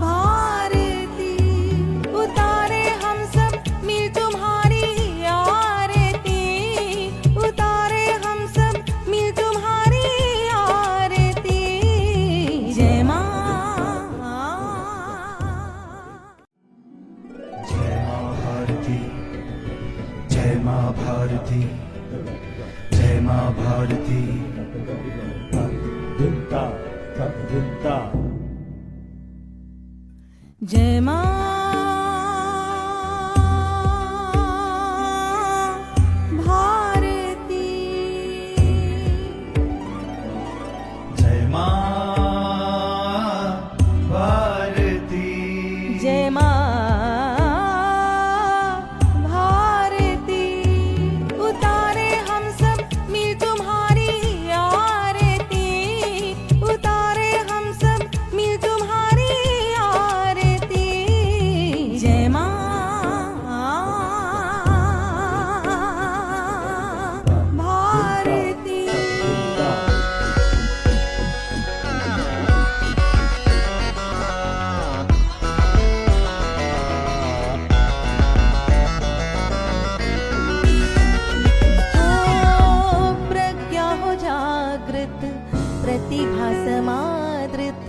भारती, उतारे हम सब मिल तुम्हारी आरती, उतारे हम सब मिल तुम्हारी आरती, जय माँ, जय माँ भारती, जय माँ भारती, जय माँ भारती, जय माँ भारती, जय माँ भारती, जय माँ भारती, उतारे हम सब मिल तुम्हारी आरती, उतारे हम सब मिल तुम्हारी आरती, जय माँ भारती, प्रज्ञा हो जागृत प्रतिभा समादृत,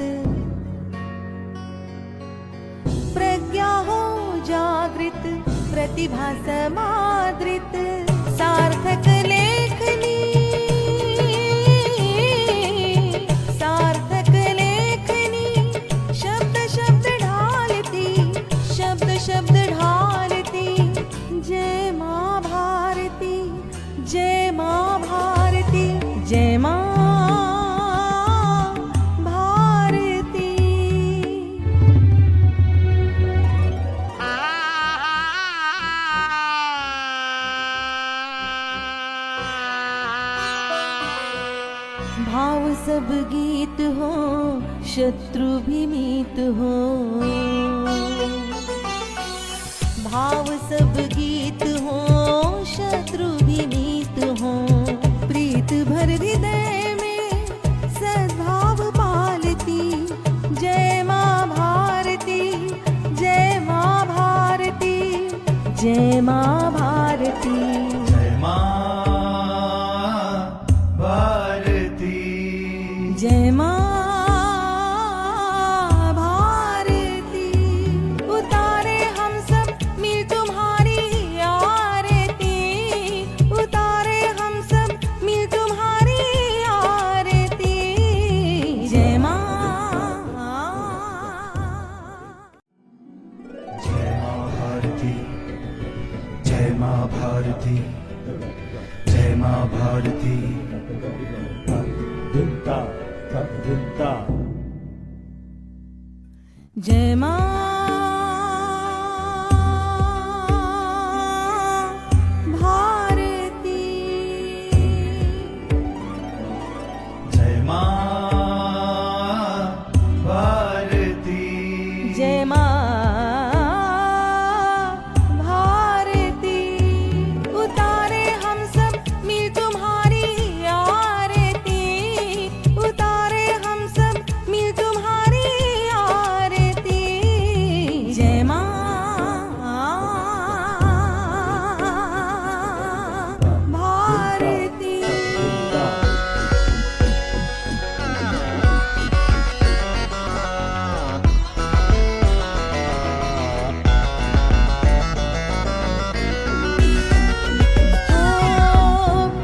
प्रज्ञा हो जागृत प्रतिभा समादृत, सार्थक लेखनी, सार्थक लेखनी, शब्द शब्द ढालती, शब्द शब्द ढालती, जय माँ भारती, जय माँ भारती, जय माँ भारती, भाव सब गीत हो शत्रु भी मीत हो, भाव सब गीत हो शत्रु भी मीत हो, प्रीत भर हृदय में सद्भाव पालती, जय माँ भारती, जय माँ भारती, जय माँ भारती, जय माँ भारती, जय माँ भारती, उतारे हम सब मिल तुम्हारी आरती, उतारे हम सब मिल तुम्हारी आरती, जय माँ, जय माँ भारती, जय माँ भारती, जय माँ भारती, जय माँ भारती, जय माँ भारती, जय माँ भारती, उतारे हम सब मिल तुम्हारी आरती, उतारे हम सब मिल तुम्हारी आरती, जय माँ भारती,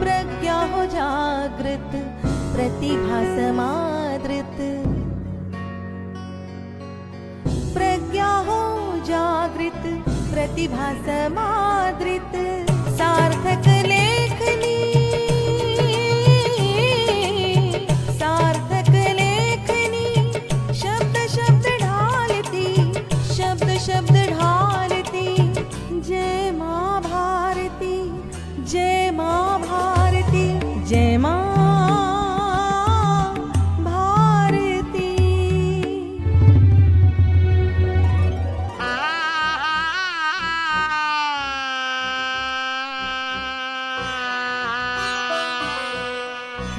प्रज्ञा हो जागृत प्रतिभा समादृत, प्रज्ञा हो जागृत प्रतिभा समादृत, सार्थक लेखनी, सार्थक लेखनी,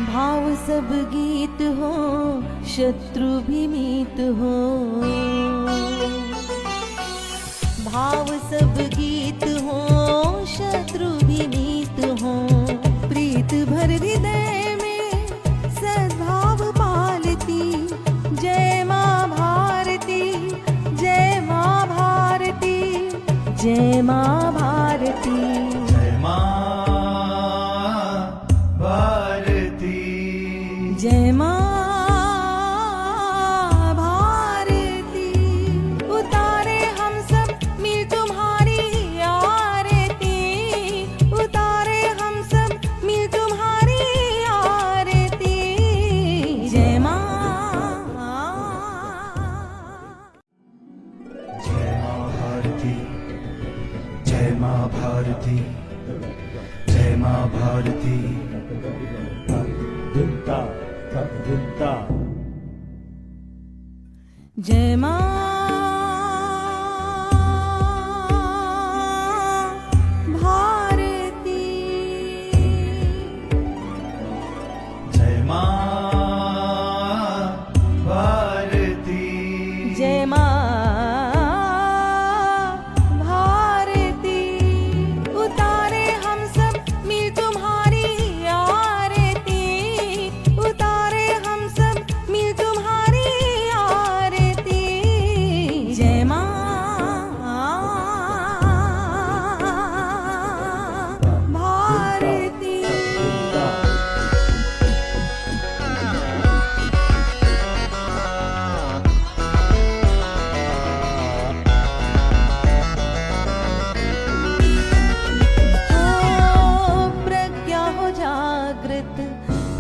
भाव सब गीत हो शत्रु भी मीत हो भाव सब गीत हो शत्रु भी मीत हो प्रीत भर हृदय में सद्भाव पालती जय माँ भारती जय माँ भारती जय माँ भारती जय माँ भारती जय माँ भारती उतारे हम सब मिल तुम्हारी आरती उतारे हम सब मिल तुम्हारी आरती जय माँ भारती जय माँ भारती जय माँ भारती दुत्ता दुत्ता जय माँ भारती जय माँ भारती जय माँ भारती उतारे हम सब मिल तुम्हारी आरती उतारे हम सब मिल तुम्हारी आरती जय माँ भारती प्रज्ञा हो जागृत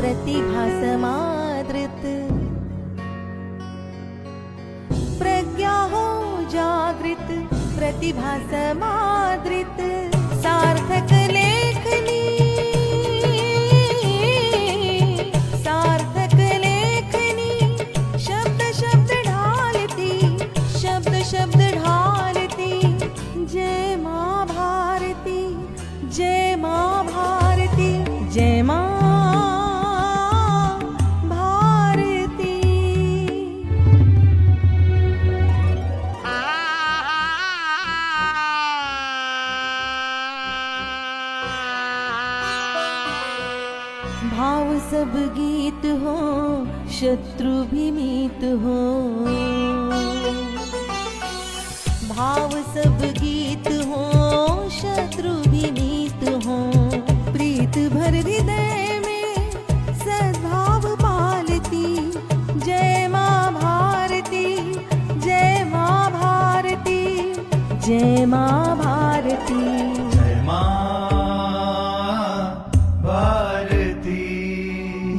प्रतिभा समादृत प्रज्ञा हो जागृत प्रतिभा समादृत सार्थक लेखनी सार्थक लेखनी शब्द शब्द ढालती शब्द शब्द ढालती जय माँ भारती जय माँ भारती जय माँ भारती भाव सब गीत हो शत्रु भी मीत हो भाव सब गीत हो शत्रु भी मीत हो प्रीत भर हृदय में सद्भाव पालती जय माँ भारती जय माँ भारती जय माँ भारती जय माँ भारती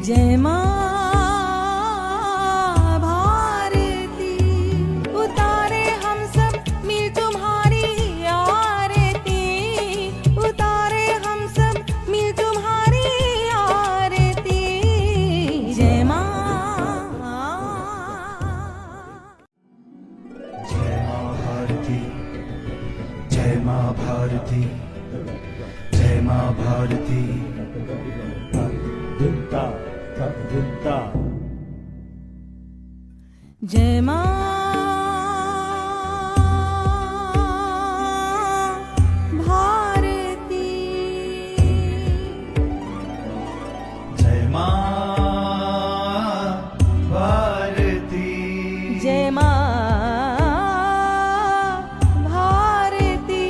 जय माँ भारती उतारे हम सब मिल तुम्हारी आरती उतारे हम सब मिल तुम्हारी आरती जय माँ जय माँ भारती जय माँ भारती जय माँ भारती दुत्ता दुत्ता जय माँ भारती जय माँ भारती जय माँ भारती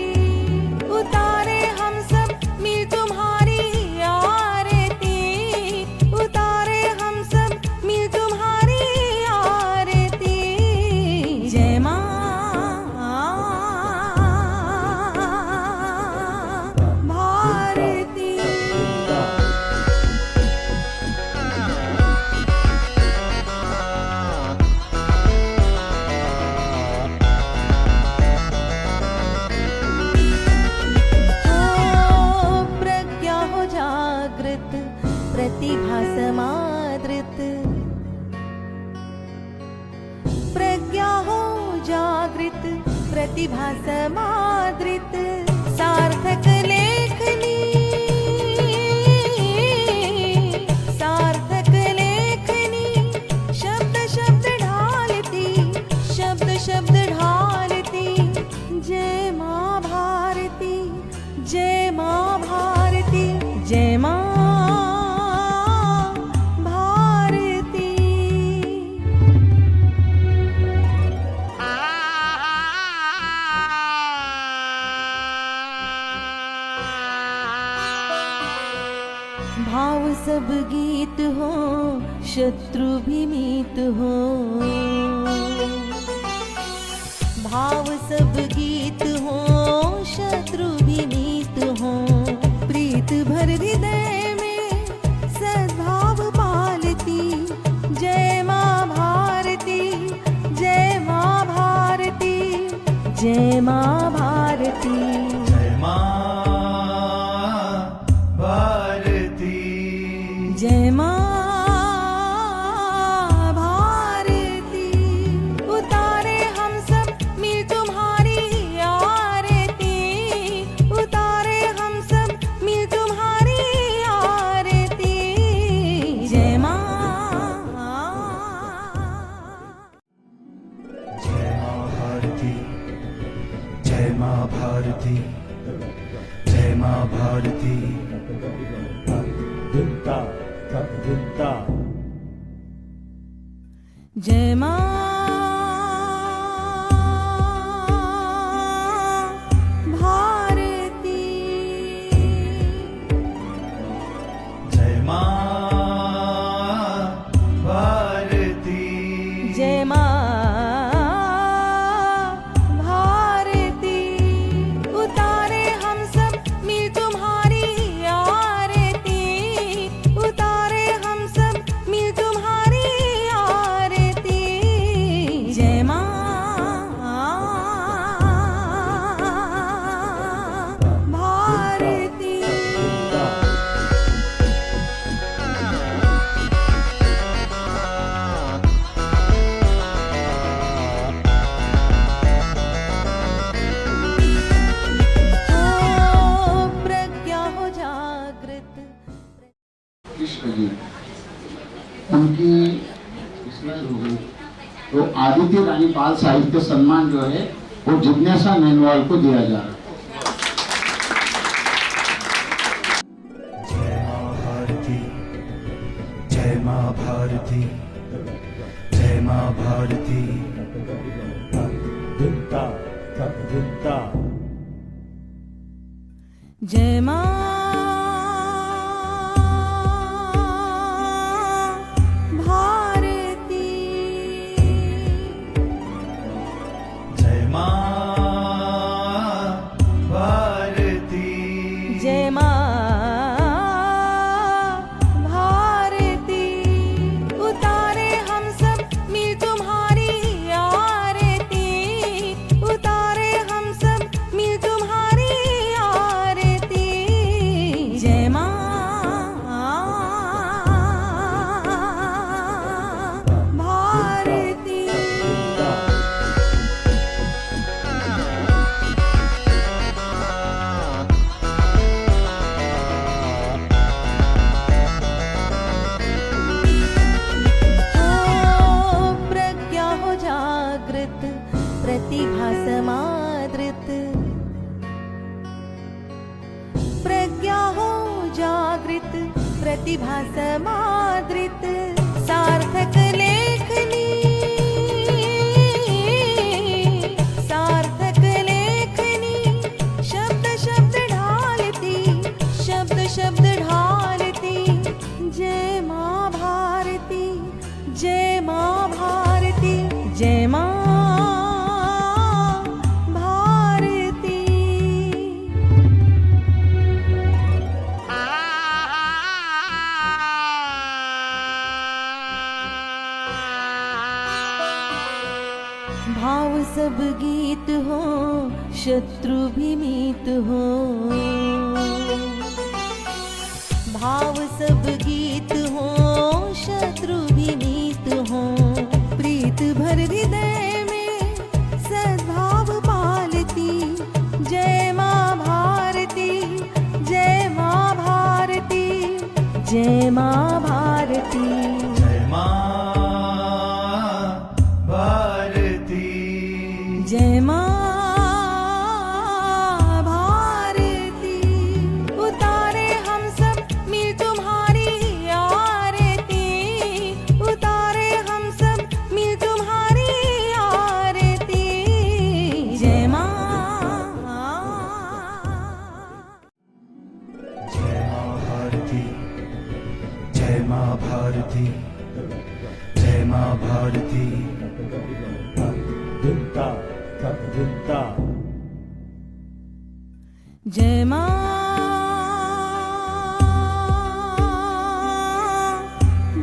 उतारे हम सब मिल तुम्हारी आरती उतारे हम सब मिल तुम्हारी आरती जय माँ भारती प्रज्ञा हो जागृत प्रतिभा समादृत प्रज्ञा हो जागृत प्रतिभा समादृत सार्थक लेखनी सार्थक भाव सब गीत हो शत्रु भी मीत हो भाव सब गीत हो शत्रु भी मीत हो प्रीत भर हृदय में सद्भाव पालती जय माँ भारती जय माँ भारती जय माँ भारती जय माँ भारती जय माँ भारती उतारे हम सब मिल तुम्हारी आरती उतारे हम सब मिल तुम्हारी आरती जय माँ जय माँ भारती जय माँ भारती जय माँ भारती दुत्ता दुत्ता जय माँ भारती जय माँ भारती जय माँ भारती उतारे हम सब मिल तुम्हारी आरती उतारे हम सब मिल तुम्हारी आरती जय माँ भारती प्रज्ञा हो जागृत कृष्ण जी उनकी इसमें हो गई तो आदित्य रानी बाल साहित्य सम्मान जो है वो जिज्ञासा मेनवाल को दिया जा रहा है। जय माँ भारती जय माँ भारती जय माँ भारती दुत्ता दुत्ता जय माँ भारती जय माँ भारती जय माँ भारती उतारे हम सब मिल तुम्हारी आरती उतारे हम सब मिल तुम्हारी आरती जय माँ भारती प्रज्ञा हो जागृत प्रतिभा समादृत प्रज्ञा हो जागृत प्रतिभा समादृत सार्थक लेखनी सार्थक लेखनी शब्द शब्द ढालती शब्द शब्द ढालती जय माँ भारती जय माँ भारती जय माँ भारती भाव सब गीत हो शत्रु भी मीत हो भाव सब गीत हो शत्रु भी मीत हो प्रीत भर हृदय में सद्भाव पालती जय माँ भारती जय माँ भारती जय माँ भारती जय माँ भारती जय माँ भारती उतारे हम सब मिल तुम्हारी आरती उतारे हम सब मिल तुम्हारी आरती जय माँ जय माँ भारती माँ भारती, जय माँ भारती। दिनता दिनता जय माँ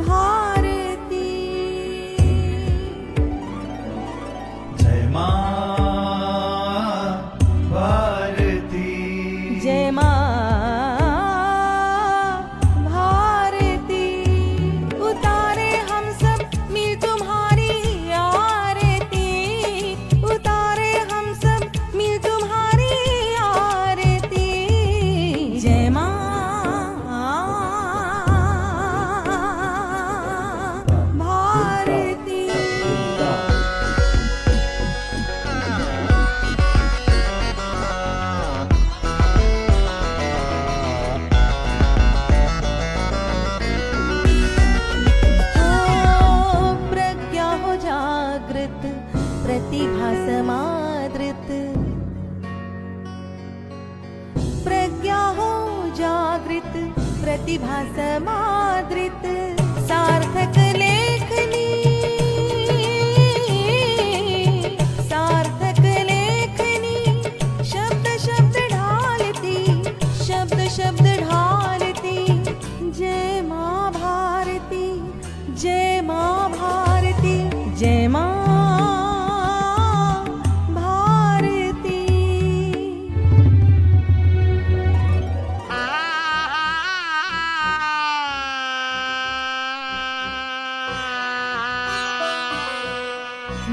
भारती, जय माँ भारती, जय माँ भारती। उतारे हम सब मिल तुम्हारी आरती, उतारे हम सब मिल तुम्हारी आरती। जय माँ भारती। प्रज्ञा हो जागृत, प्रतिभा समादृत। प्रज्ञा हो जागृत, प्रतिभा समादृत। सार्थक लेखनी, सार्थक लेखनी। शब्द शब्द ढालती, शब्द शब्द ढालती। जय माँ भारती, जय माँ भारती, जय माँ भारती।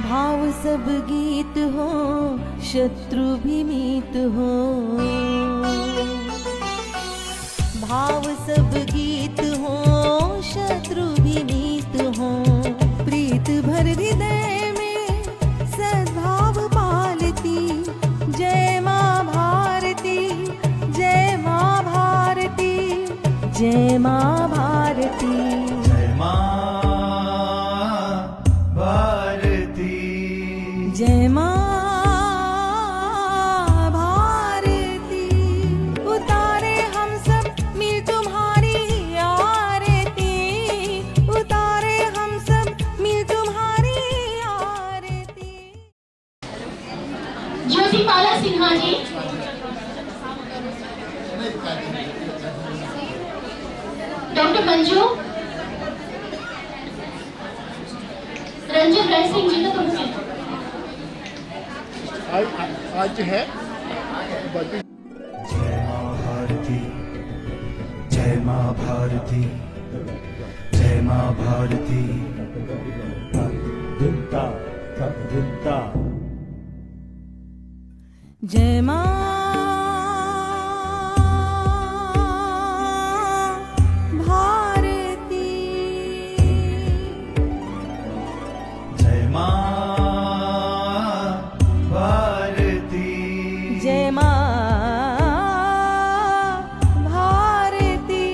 भाव सब गीत हो, शत्रु भी मीत हो। भाव सब गीत हो, शत्रु भी मीत हो। प्रीत भर हृदय में सद्भाव पालती। जय माँ भारती, जय माँ भारती, जय माँ भारती। जय माँ भारती, जय माँ भारती। उतारे हम सब मिल तुम्हारी आरती, उतारे हम सब मिल तुम्हारी आरती। ज्योतिपाला सिन्हा जी, डॉक्टर मंजू, रंजन राय सिंह जी का तो मुख्य। आज है जय माँ भारती, जय माँ भारती, जय माँ भारती। दिनता दिनता जय माँ भारती, जय माँ भारती, जय माँ भारती।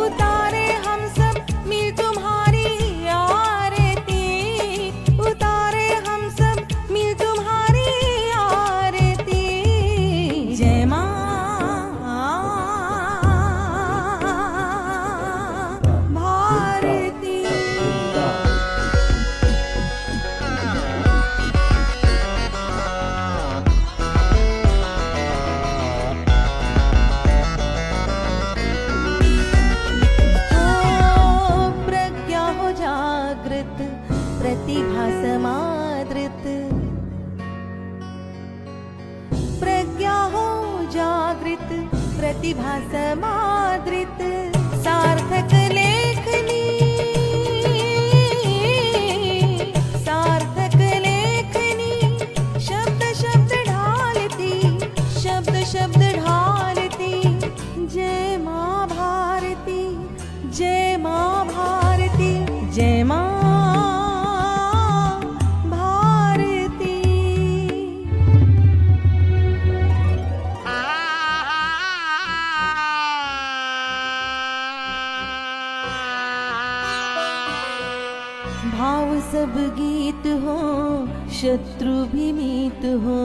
उतारे हम सब मिल तुम्हारी आरती, उतारे हम सब मिल तुम्हारी आरती। जय माँ भारती। प्रज्ञा हो जागृत, प्रतिभा समादृत। प्रज्ञा हो जागृत, प्रतिभा समादृत। सार्थक लेखनी, सार्थक लेखनी। शब्द शब्द ढालती, शब्द शब्द ढालती। जय माँ भारती, जय माँ भारती, जय माँ भारती। भाव सब गीत हो, शत्रु भी मीत हो।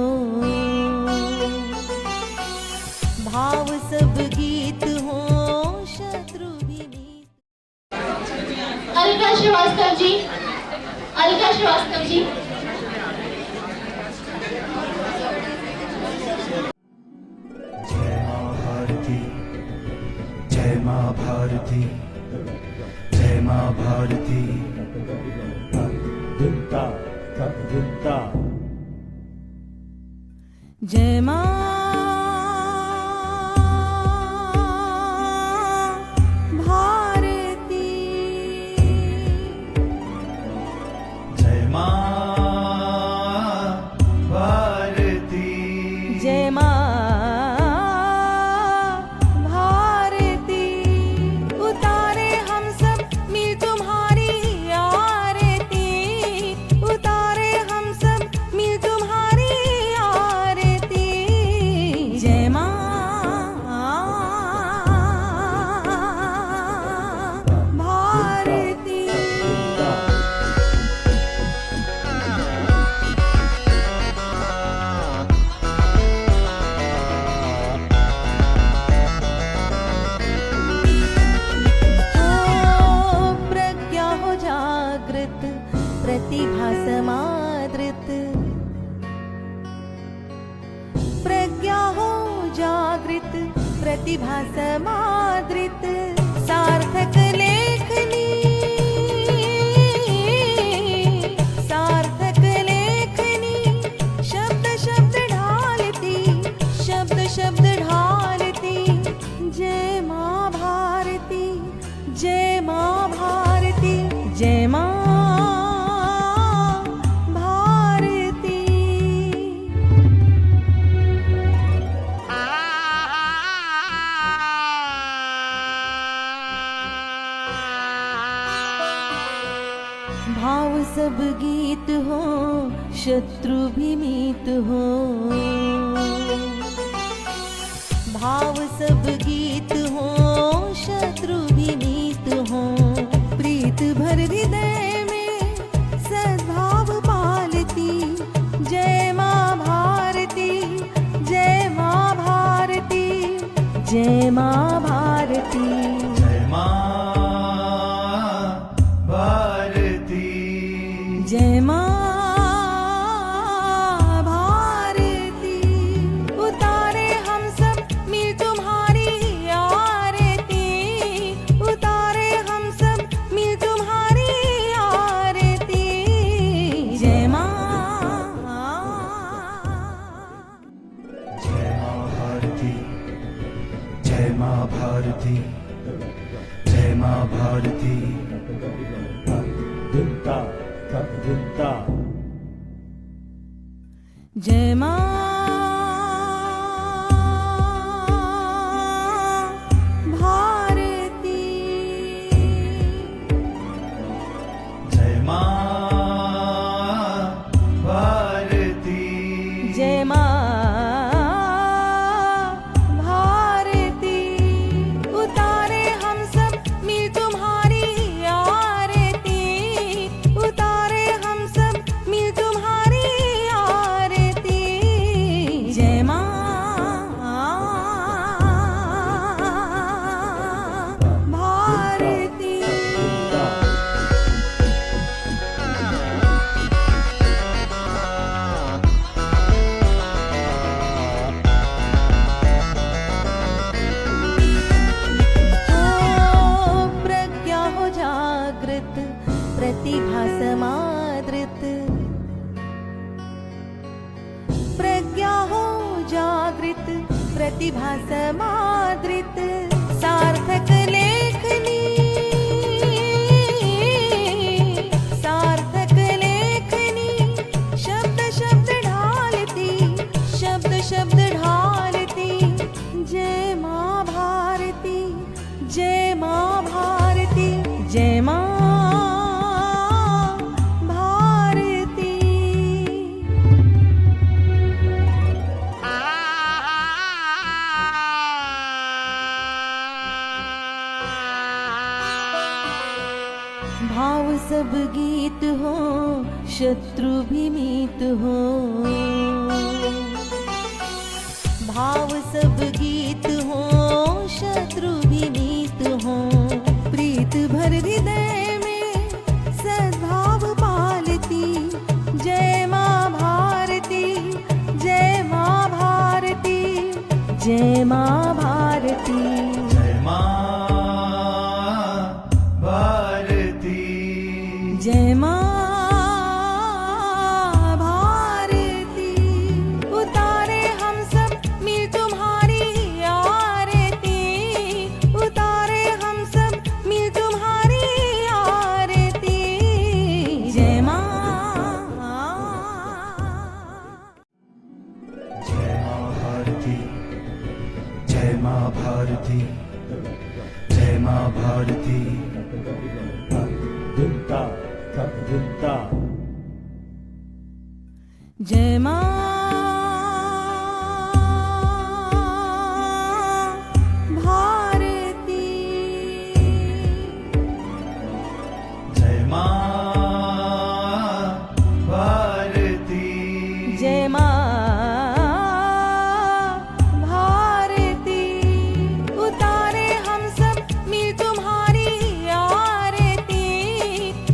भाव सब गीत हो, शत्रु भी मीत। अलका श्रीवास्तव जी, अलका श्रीवास्तव जी। जय माँ भारती, जय माँ भारती, जय माँ भारती। दुत्ता दुत्ता। जय माँ भारती, जय माँ भारती, जय माँ भारती। उतारे हम सब मिल तुम्हारी आरती, उतारे हम सब मिल तुम्हारी आरती। जय माँ भारती। प्रज्ञा हो जागृत, प्रतिभा समादृत। प्रज्ञा हो जागृत, प्रतिभा समादृत। सार्थक लेखनी, सार्थक लेखनी। शब्द शब्द ढालती, शब्द शब्द ढालती। जय माँ भारती, जय माँ भारती, जय माँ भारती। भाव सब गीत हो, शत्रु भी मीत हो। भाव सब गीत हो, शत्रु भी मीत हो। प्रीत भर हृदय में सद्भाव पालती। जय माँ भारती, जय माँ भारती, जय माँ भारती। जय माँ भारती, जय माँ भारती। उतारे हम सब मिल तुम्हारी आरती, उतारे हम सब मिल तुम्हारी आरती। जय माँ जय माँ भारती, जय माँ भारती, जय माँ भारती। दुत्ता दुत्ता। जय माँ भारती, जय माँ भारती, जय माँ भारती। उतारे हम सब मिल तुम्हारी आरती, उतारे हम सब मिल तुम्हारी आरती। जय माँ भारती। प्रज्ञा हो जागृत, प्रतिभा समादृत। प्रज्ञा हो जागृत, प्रतिभा समादृत। सार्थक लेखनी, सार्थक लेखनी। शब्द शब्द ढालती, शब्द शब्द ढालती। जय माँ भारती, जय माँ भारती, जय माँ भारती। भाव सब गीत हो, शत्रु भी मीत हो। भाव सब गीत हो, शत्रु भी मीत हो। प्रीत भर हृदय में जय माँ भारती, जय माँ भारती। दुत्ता दुत्ता जय माँ भारती, जय माँ भारती, जय माँ भारती। उतारे हम सब मिल तुम्हारी आरती,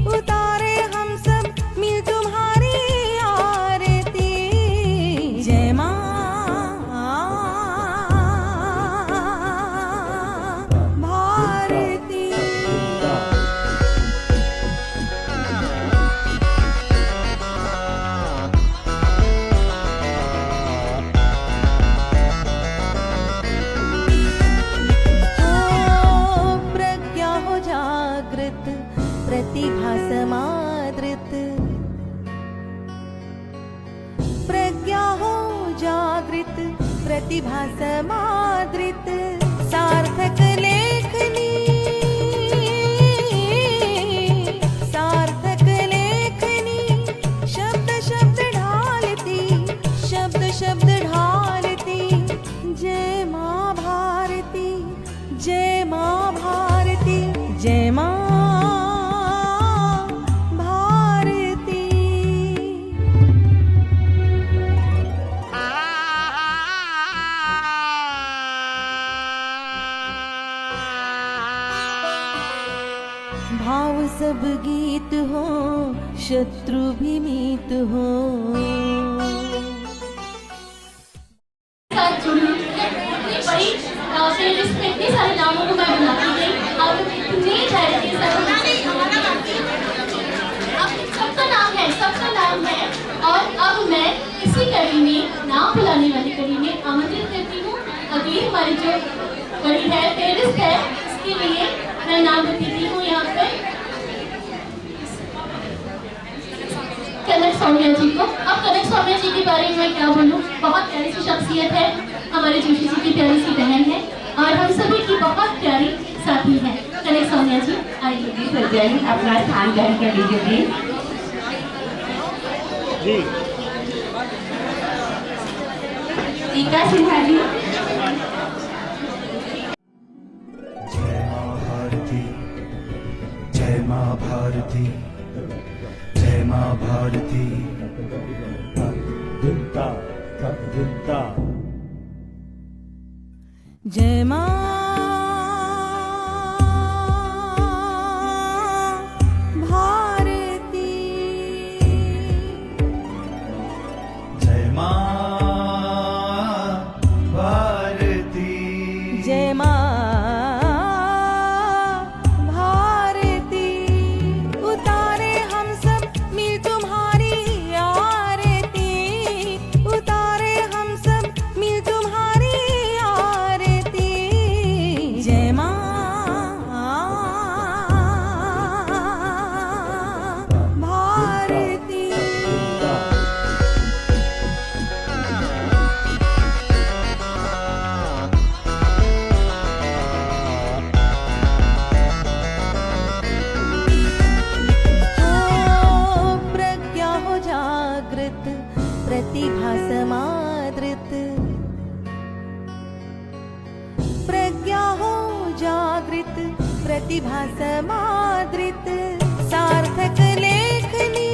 उतारे हम सब मिल तुम्हारी आरती। जय माँ भारती। प्रज्ञा हो जागृत, प्रतिभा समादृत। प्रज्ञा हो जागृत, प्रतिभा समादृत। सार्थक लेखनी, सार्थक लेखनी। शब्द शब्द ढालती, शब्द शब्द ढालती। जय माँ भारती, जय माँ भारती, जय माँ भारती। भाव सब गीत हो, शत्रु भी मीत हो। साथ जुड़ी इतनी बड़ी प्लेलिस्ट में इतने सारे नामों को मैं बुलाती गई और इतने चैरिटी सबका नाम है, सबका नाम है। और अब मैं इसी कड़ी में, नाम बुलाने वाली कड़ी में आमंत्रित करती हूँ अगली हमारी जो कड़ी है, प्लेलिस्ट है, इसके लिए मैं नाम देती हूँ यहाँ पे कनक सौम्या जी को। अब कनक सौम्या जी के बारे में मैं क्या बोलूँ, बहुत प्यारी सी शख्सियत है, हमारे जोशी जी की प्यारी सी बहन है और हम सभी की बहुत प्यारी साथी है। कनक सौम्या जी आइए सजाइए, अपना स्थान ग्रहण कर लीजिए जी। टीका सिन्हा जी। जय माँ भारती, जय माँ भारती, जय माँ भारती। दुत्ता दुत्ता जय माँ भारती, जय माँ भारती, जय माँ भारती। उतारे हम सब मिल तुम्हारी आरती, उतारे हम सब मिल तुम्हारी आरती। जय माँ भारती। प्रज्ञा हो जागृत, प्रतिभा समादृत। प्रज्ञा हो जागृत, प्रतिभा समादृत। सार्थक लेखनी,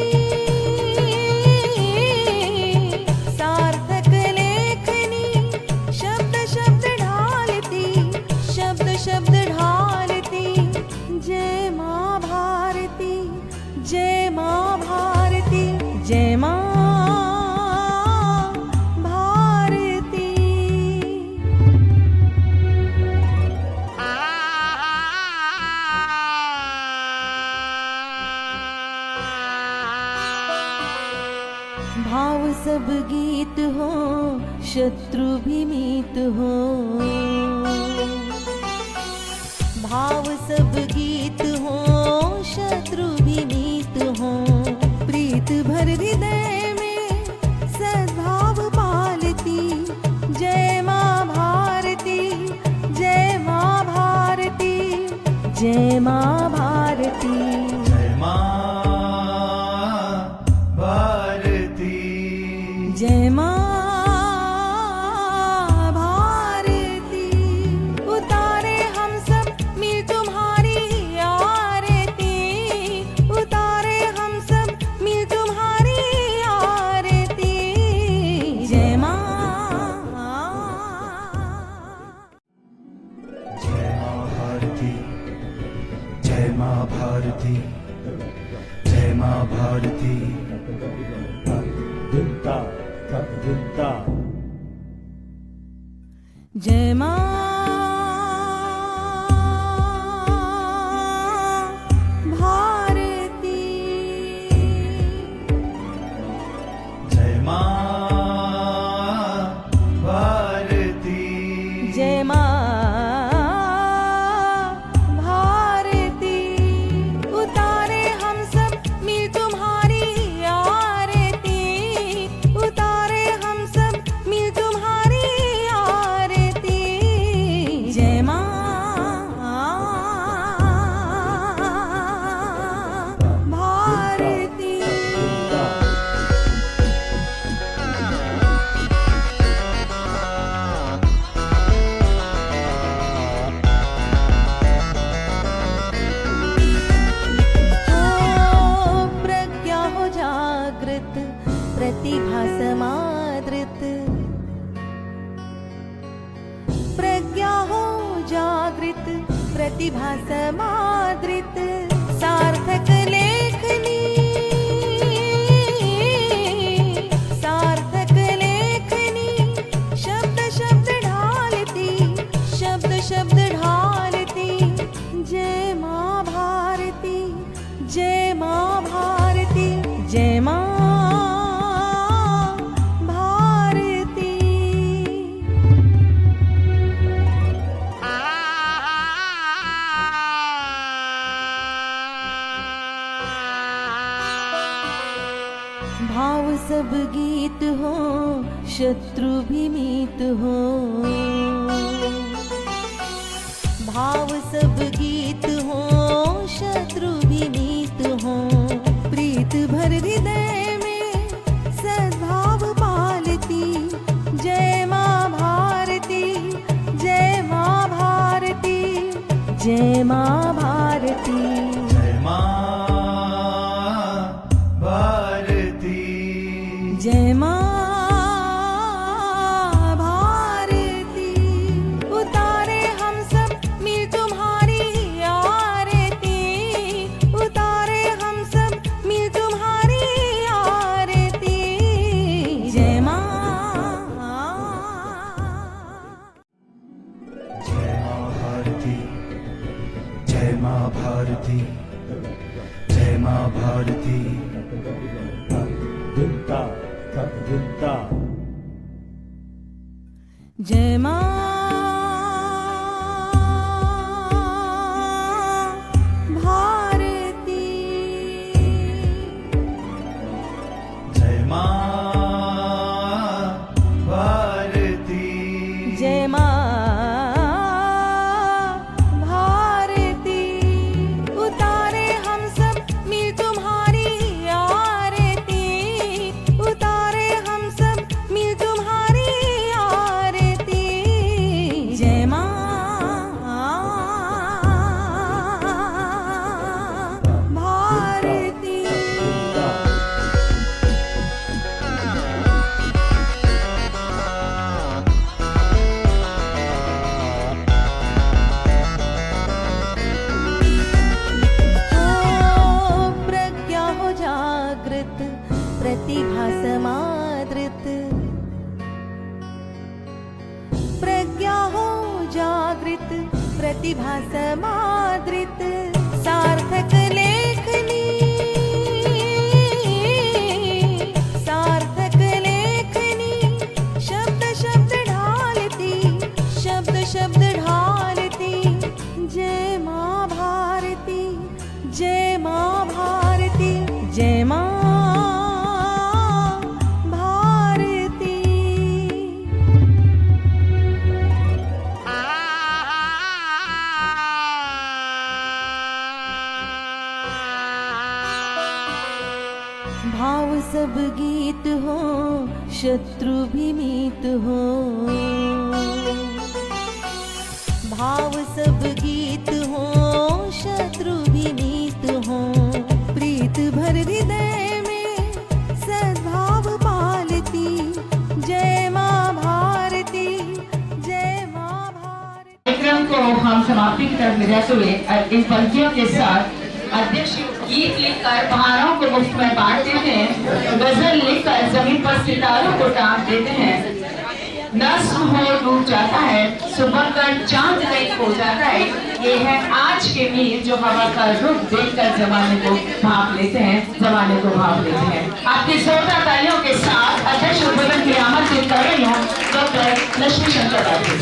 सार्थक लेखनी। शब्द शब्द ढालती, शब्द शब्द ढालती। जय माँ भारती, जय माँ भारती, जय माँ भारती। भाव सब गीत हो, शत्रु भी मीत हो। भाव सब गीत हो, शत्रु भी मीत हो। प्रीत भर हृदय में सद्भाव पालती, जय माँ भारती, माँ भारती। जय माँ भारती। जय माँ भारती। उतारे हम सब मिल तुम्हारी आरती। उतारे हम सब मिल तुम्हारी आरती। जय माँ। जय माँ भारती। जय माँ भारती। जय माँ भारती। दित्ता दित्ता। जय माँ भारती। जय माँ भारती। जय माँ भारती। उतारे हम सब मिल तुम्हारी आरती। उतारे हम सब मिल तुम्हारी आरती। जय माँ भारती। प्रज्ञा हो जागृत प्रतिभा समादृत। प्रज्ञा हो जागृत प्रतिभा समादृत। सार्थक लेखनी। सार्थक लेखनी। शब्द शब्द ढालती। शब्द शब्द ढालती। जय माँ भारती। जय माँ भारती। जय माँ भारती। भाव सब गीत हो शत्रु भी मीत हो। भाव सब गीत हो शत्रु भी मीत हो। प्रीत भर हृदय में सद्भाव पालती। जय माँ भारती। जय माँ भारती। जय माँ भारती। जय माँ भारती। जय माँ भारती। उतारे हम सब मिल तुम्हारी आरती। उतारे हम सब मिल तुम्हारी आरती। जय माँ। जय माँ भारती। जय माँ भारती। जय माँ भारती। दित्ता दित्ता। जय माँ भारती। जय माँ भारती। जय माँ भारती। उतारे हम सब मिल तुम्हारी आरती। उतारे हम सब मिल तुम्हारी आरती। जय माँ भारती। प्रज्ञा हो जागृत प्रतिभा समादृत। प्रज्ञा हो जागृत प्रतिभा समादृत। सार्थक लेखनी। सार्थक लेखनी। शब्द शब्द ढालती। शब्द शब्द ढालती। जय माँ भारती। जय माँ भारती। जय माँ भारती। सब गीत हो शत्रु भी मीत हो, भाव सब गीत हो शत्रु भी मीत हो, प्रीत भर हृदय में सद्भाव पालती, जय माँ भारती, जय माँ भारती। कार्यक्रम को हम समाप्ति की तरफ ले जाते हुए इन पंक्तियों के साथ अध्यक्ष गीत लिखकर पहाड़ों को मुफ्त में बांट देते हैं, गजल लिखकर जमीन पर सितारों को टांग देते हैं, नस्म हो डूब जाता है, सुबह कर चांद कहीं खो जाता है। ये है आज के वीर जो हवा का रुख देखकर जमाने को भाप लेते हैं, जमाने को भाप लेते हैं। आपकी जोरदार तालियों के साथ अध्यक्ष उद्बोधन की आमंत्रित कर रही हूँ डॉक्टर लक्ष्मी शंकर राठी।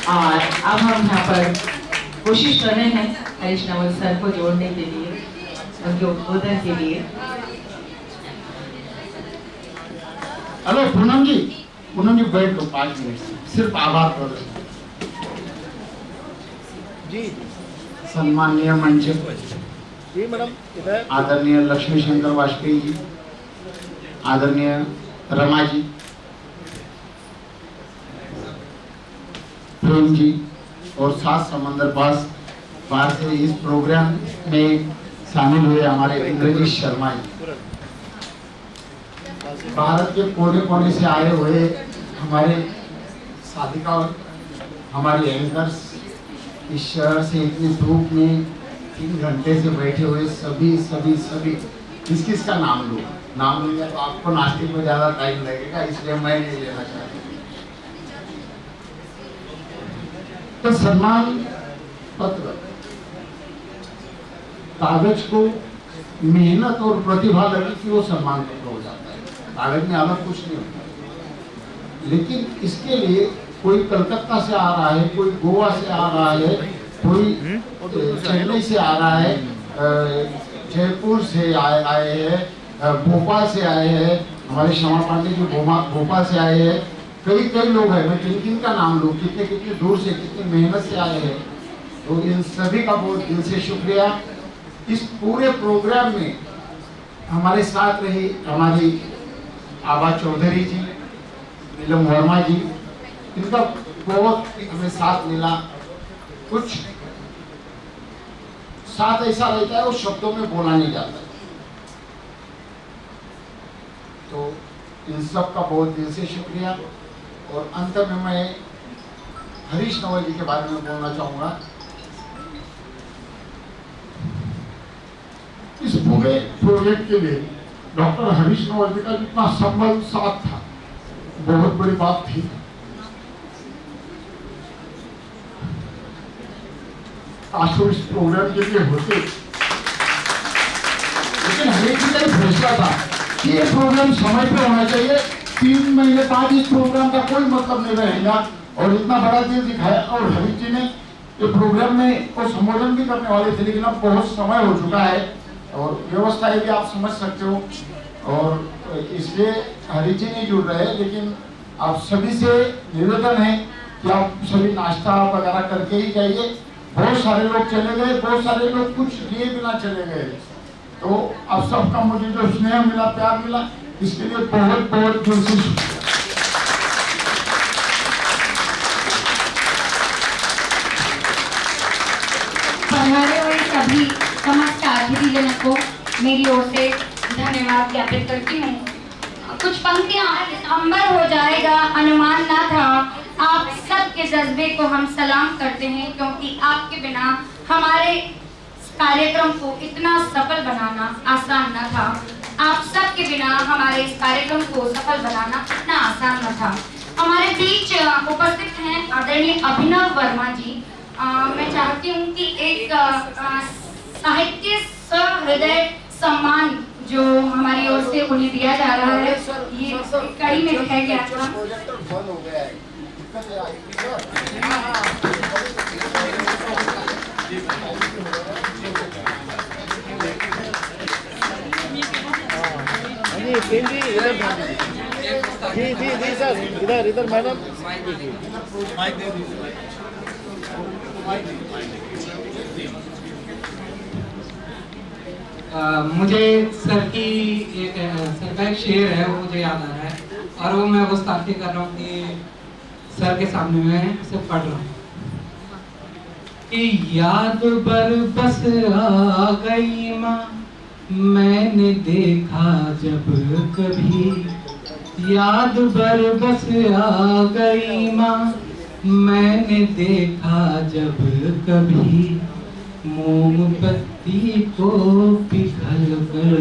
और अब हम यहाँ पर कोशिश कर रहे हैं हरीश नवल सर को जोड़ने के लिए, उनके उद्बोधन के लिए। हेलो पूनम जी बैठ लो 5 मिनट, सिर्फ आभार प्रदर्शन। जी सम्माननीय मंच जी मैडम, इधर आदरणीय लक्ष्मी शंकर वाजपेयी जी, आदरणीय रमा जी, प्रेम जी और 7 समंदर पास बाहर से इस प्रोग्राम में शामिल हुए हमारे इंद्रजीत शर्मा जी, भारत के कोने कोने से आए हुए हमारे साथिका और हमारे एंकर्स, इस शहर से इतनी धूप में 3 घंटे से बैठे हुए सभी किस किस का नाम लूँ? नाम लूँगा तो आपको नाश्ते में ज़्यादा टाइम लगेगा, इसलिए मैं नहीं लेना चाहता। तो सम्मान पत्र कागज को मेहनत और प्रतिभा लगी कि वो सम्मान पत्र हो जाता है, कागज में अलग कुछ नहीं होता। लेकिन इसके लिए कोई कलकत्ता से आ रहा है, कोई गोवा से आ रहा है, कोई चेन्नई से आ रहा है, जयपुर से आए हैं, भोपाल से आए हैं, हमारे श्यामा पांडे जी भोपाल से आए हैं, कई लोग हैं, मैं किन का नाम लूँ, कितने दूर से कितनी मेहनत से आए हैं। तो इन सभी का बहुत दिल से शुक्रिया। इस पूरे प्रोग्राम में हमारे साथ रही हमारी आबा चौधरी जी, नीलम वर्मा जी, इनका बहुत हमें साथ मिला। कुछ साथ ऐसा रहता है वो शब्दों में बोला नहीं जाता, तो इन सब का बहुत दिल से शुक्रिया। और अंत में मैं हरीश नवल जी के बारे में बोलना चाहूँगा। इस पूरे प्रोजेक्ट के लिए डॉक्टर हरीश नवल जी का जितना संबल साथ था, बहुत बड़ी बात थी। आशु इस प्रोग्राम के लिए होते, लेकिन हरीश जी का एक फैसला था कि ये प्रोग्राम समय पे होना चाहिए। 3 महीने बाद इस प्रोग्राम का कोई मतलब नहीं रहेगा, और इतना बड़ा दिल दिखाया। और हरीश जी ने ये प्रोग्राम में को संबोधन भी करने वाले थे, लेकिन अब बहुत समय हो चुका है और व्यवस्था भी आप समझ सकते हो, और इसलिए हरीश जी नहीं जुड़ रहे। लेकिन आप सभी से निवेदन है कि आप सभी नाश्ता वगैरह करके ही जाइए। बहुत सारे लोग चले गए, बहुत सारे लोग कुछ लिए बिना चले गए, तो आप सबका मुझे जो स्नेह मिला, प्यार मिला, इसके लिए बहुत बहुत दिल से शुक्रिया। पधारे हुए सभी समस्त अतिथिजनों को मेरी ओर से धन्यवाद ज्ञापित करती हूँ। कुछ पंक्तियाँ अंबर हो जाएगा अनुमान ना था, आप सबके जज्बे को हम सलाम करते हैं, क्योंकि आपके बिना हमारे कार्यक्रम को इतना सफल बनाना आसान न था। आप सबके बिना हमारे इस कार्यक्रम को सफल बनाना इतना आसान न था। हमारे बीच उपस्थित हैं आदरणीय अभिनव वर्मा जी। मैं चाहती हूँ कि एक साहित्य सहृदय सम्मान जो हमारी ओर से उन्हें दिया जा रहा है, ये कड़ी में रह गया था। जी सर, इधर मैडम। मुझे सर का एक शेर है, वो मुझे याद आ रहा है और वो मैं गुस्ताखी कर रहा हूँ कि सर के सामने मैं उसे पढ़ रहा हूँ कि याद पर बस आ गई माँ मैंने देखा जब कभी, याद पर बस आ गई माँ मैंने देखा जब कभी, मोमबत्ती को पिघल कर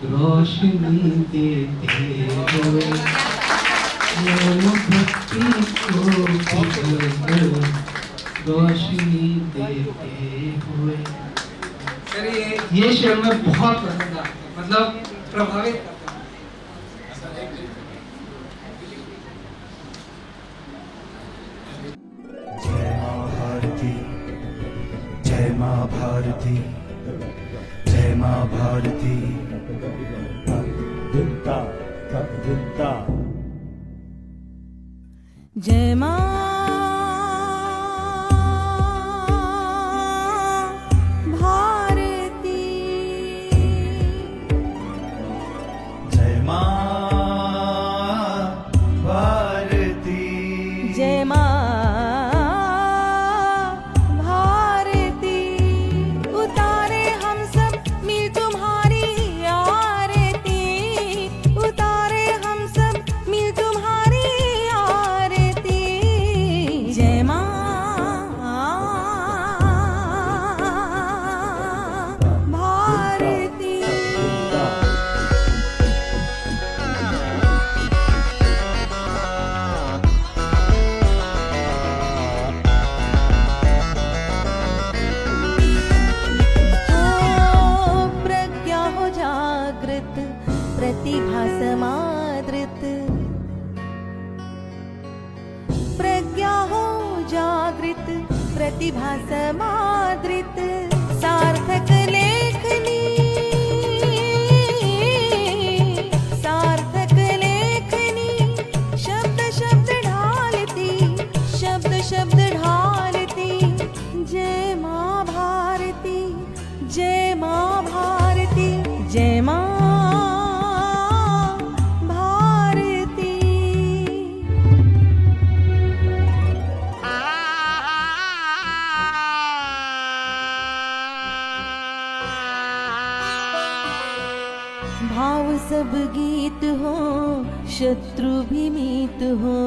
रोशनी देते हुए, मोमबत्ती को पिघल कर रोशनी देते हुए। ये शेर में बहुत पसंद आता है, मतलब प्रभावित करता है। जय माँ भारती, जय माँ भारती। जय माँ भारती, जय माँ भारती, जय माँ भारती। उतारे हम सब मिल तुम्हारी आरती, उतारे हम सब मिल तुम्हारी आरती। जय माँ भारती। प्रज्ञा हो जागृत, प्रतिभा समादृत, प्रज्ञा हो जागृत, प्रतिभा समादृत। सार्थक लेखनी, सार्थक लेखनी, शब्द शब्द ढालती, शब्द शब्द ढालती। जय माँ भारती, जय माँ भारती, जय माँ भारती। भाव सब गीत हो, शत्रु भी मीत हो।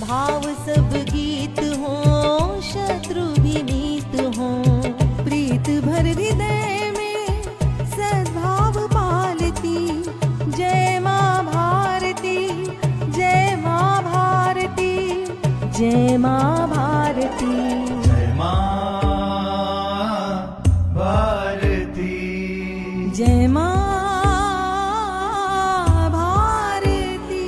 भाव सब गीत हो, शत्रु भी मीत हो। प्रीत भर हृदय में सद्भाव पालती। जय माँ भारती, जय माँ भारती, जय माँ भारती। जय माँ भारती, जय माँ भारती।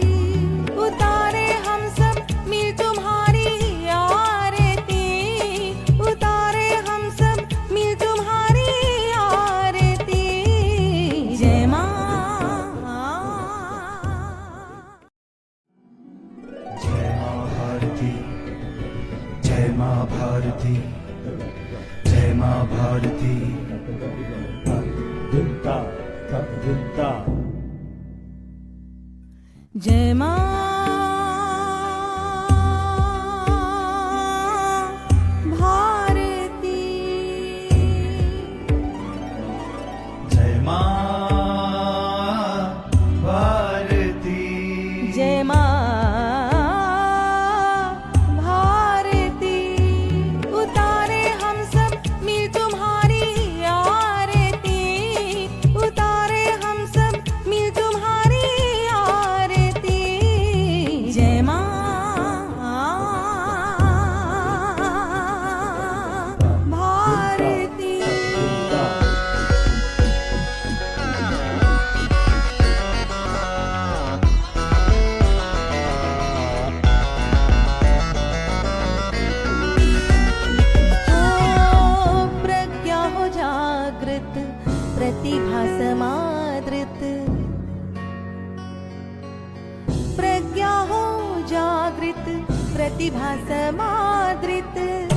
उतारे हम सब मिल तुम्हारी आरती, उतारे हम सब मिल तुम्हारी आरती। जय माँ जय माँ भारती, जय माँ भारती, जय माँ भारती। जय माँ भारती, जय माँ भारती, जय माँ भारती। उतारे हम सब मिल तुम्हारी आरती, उतारे हम सब मिल तुम्हारी आरती। जय माँ भारती। प्रज्ञा हो जागृत, प्रतिभा समादृत, प्रज्ञा हो जागृत, प्रतिभा समादृत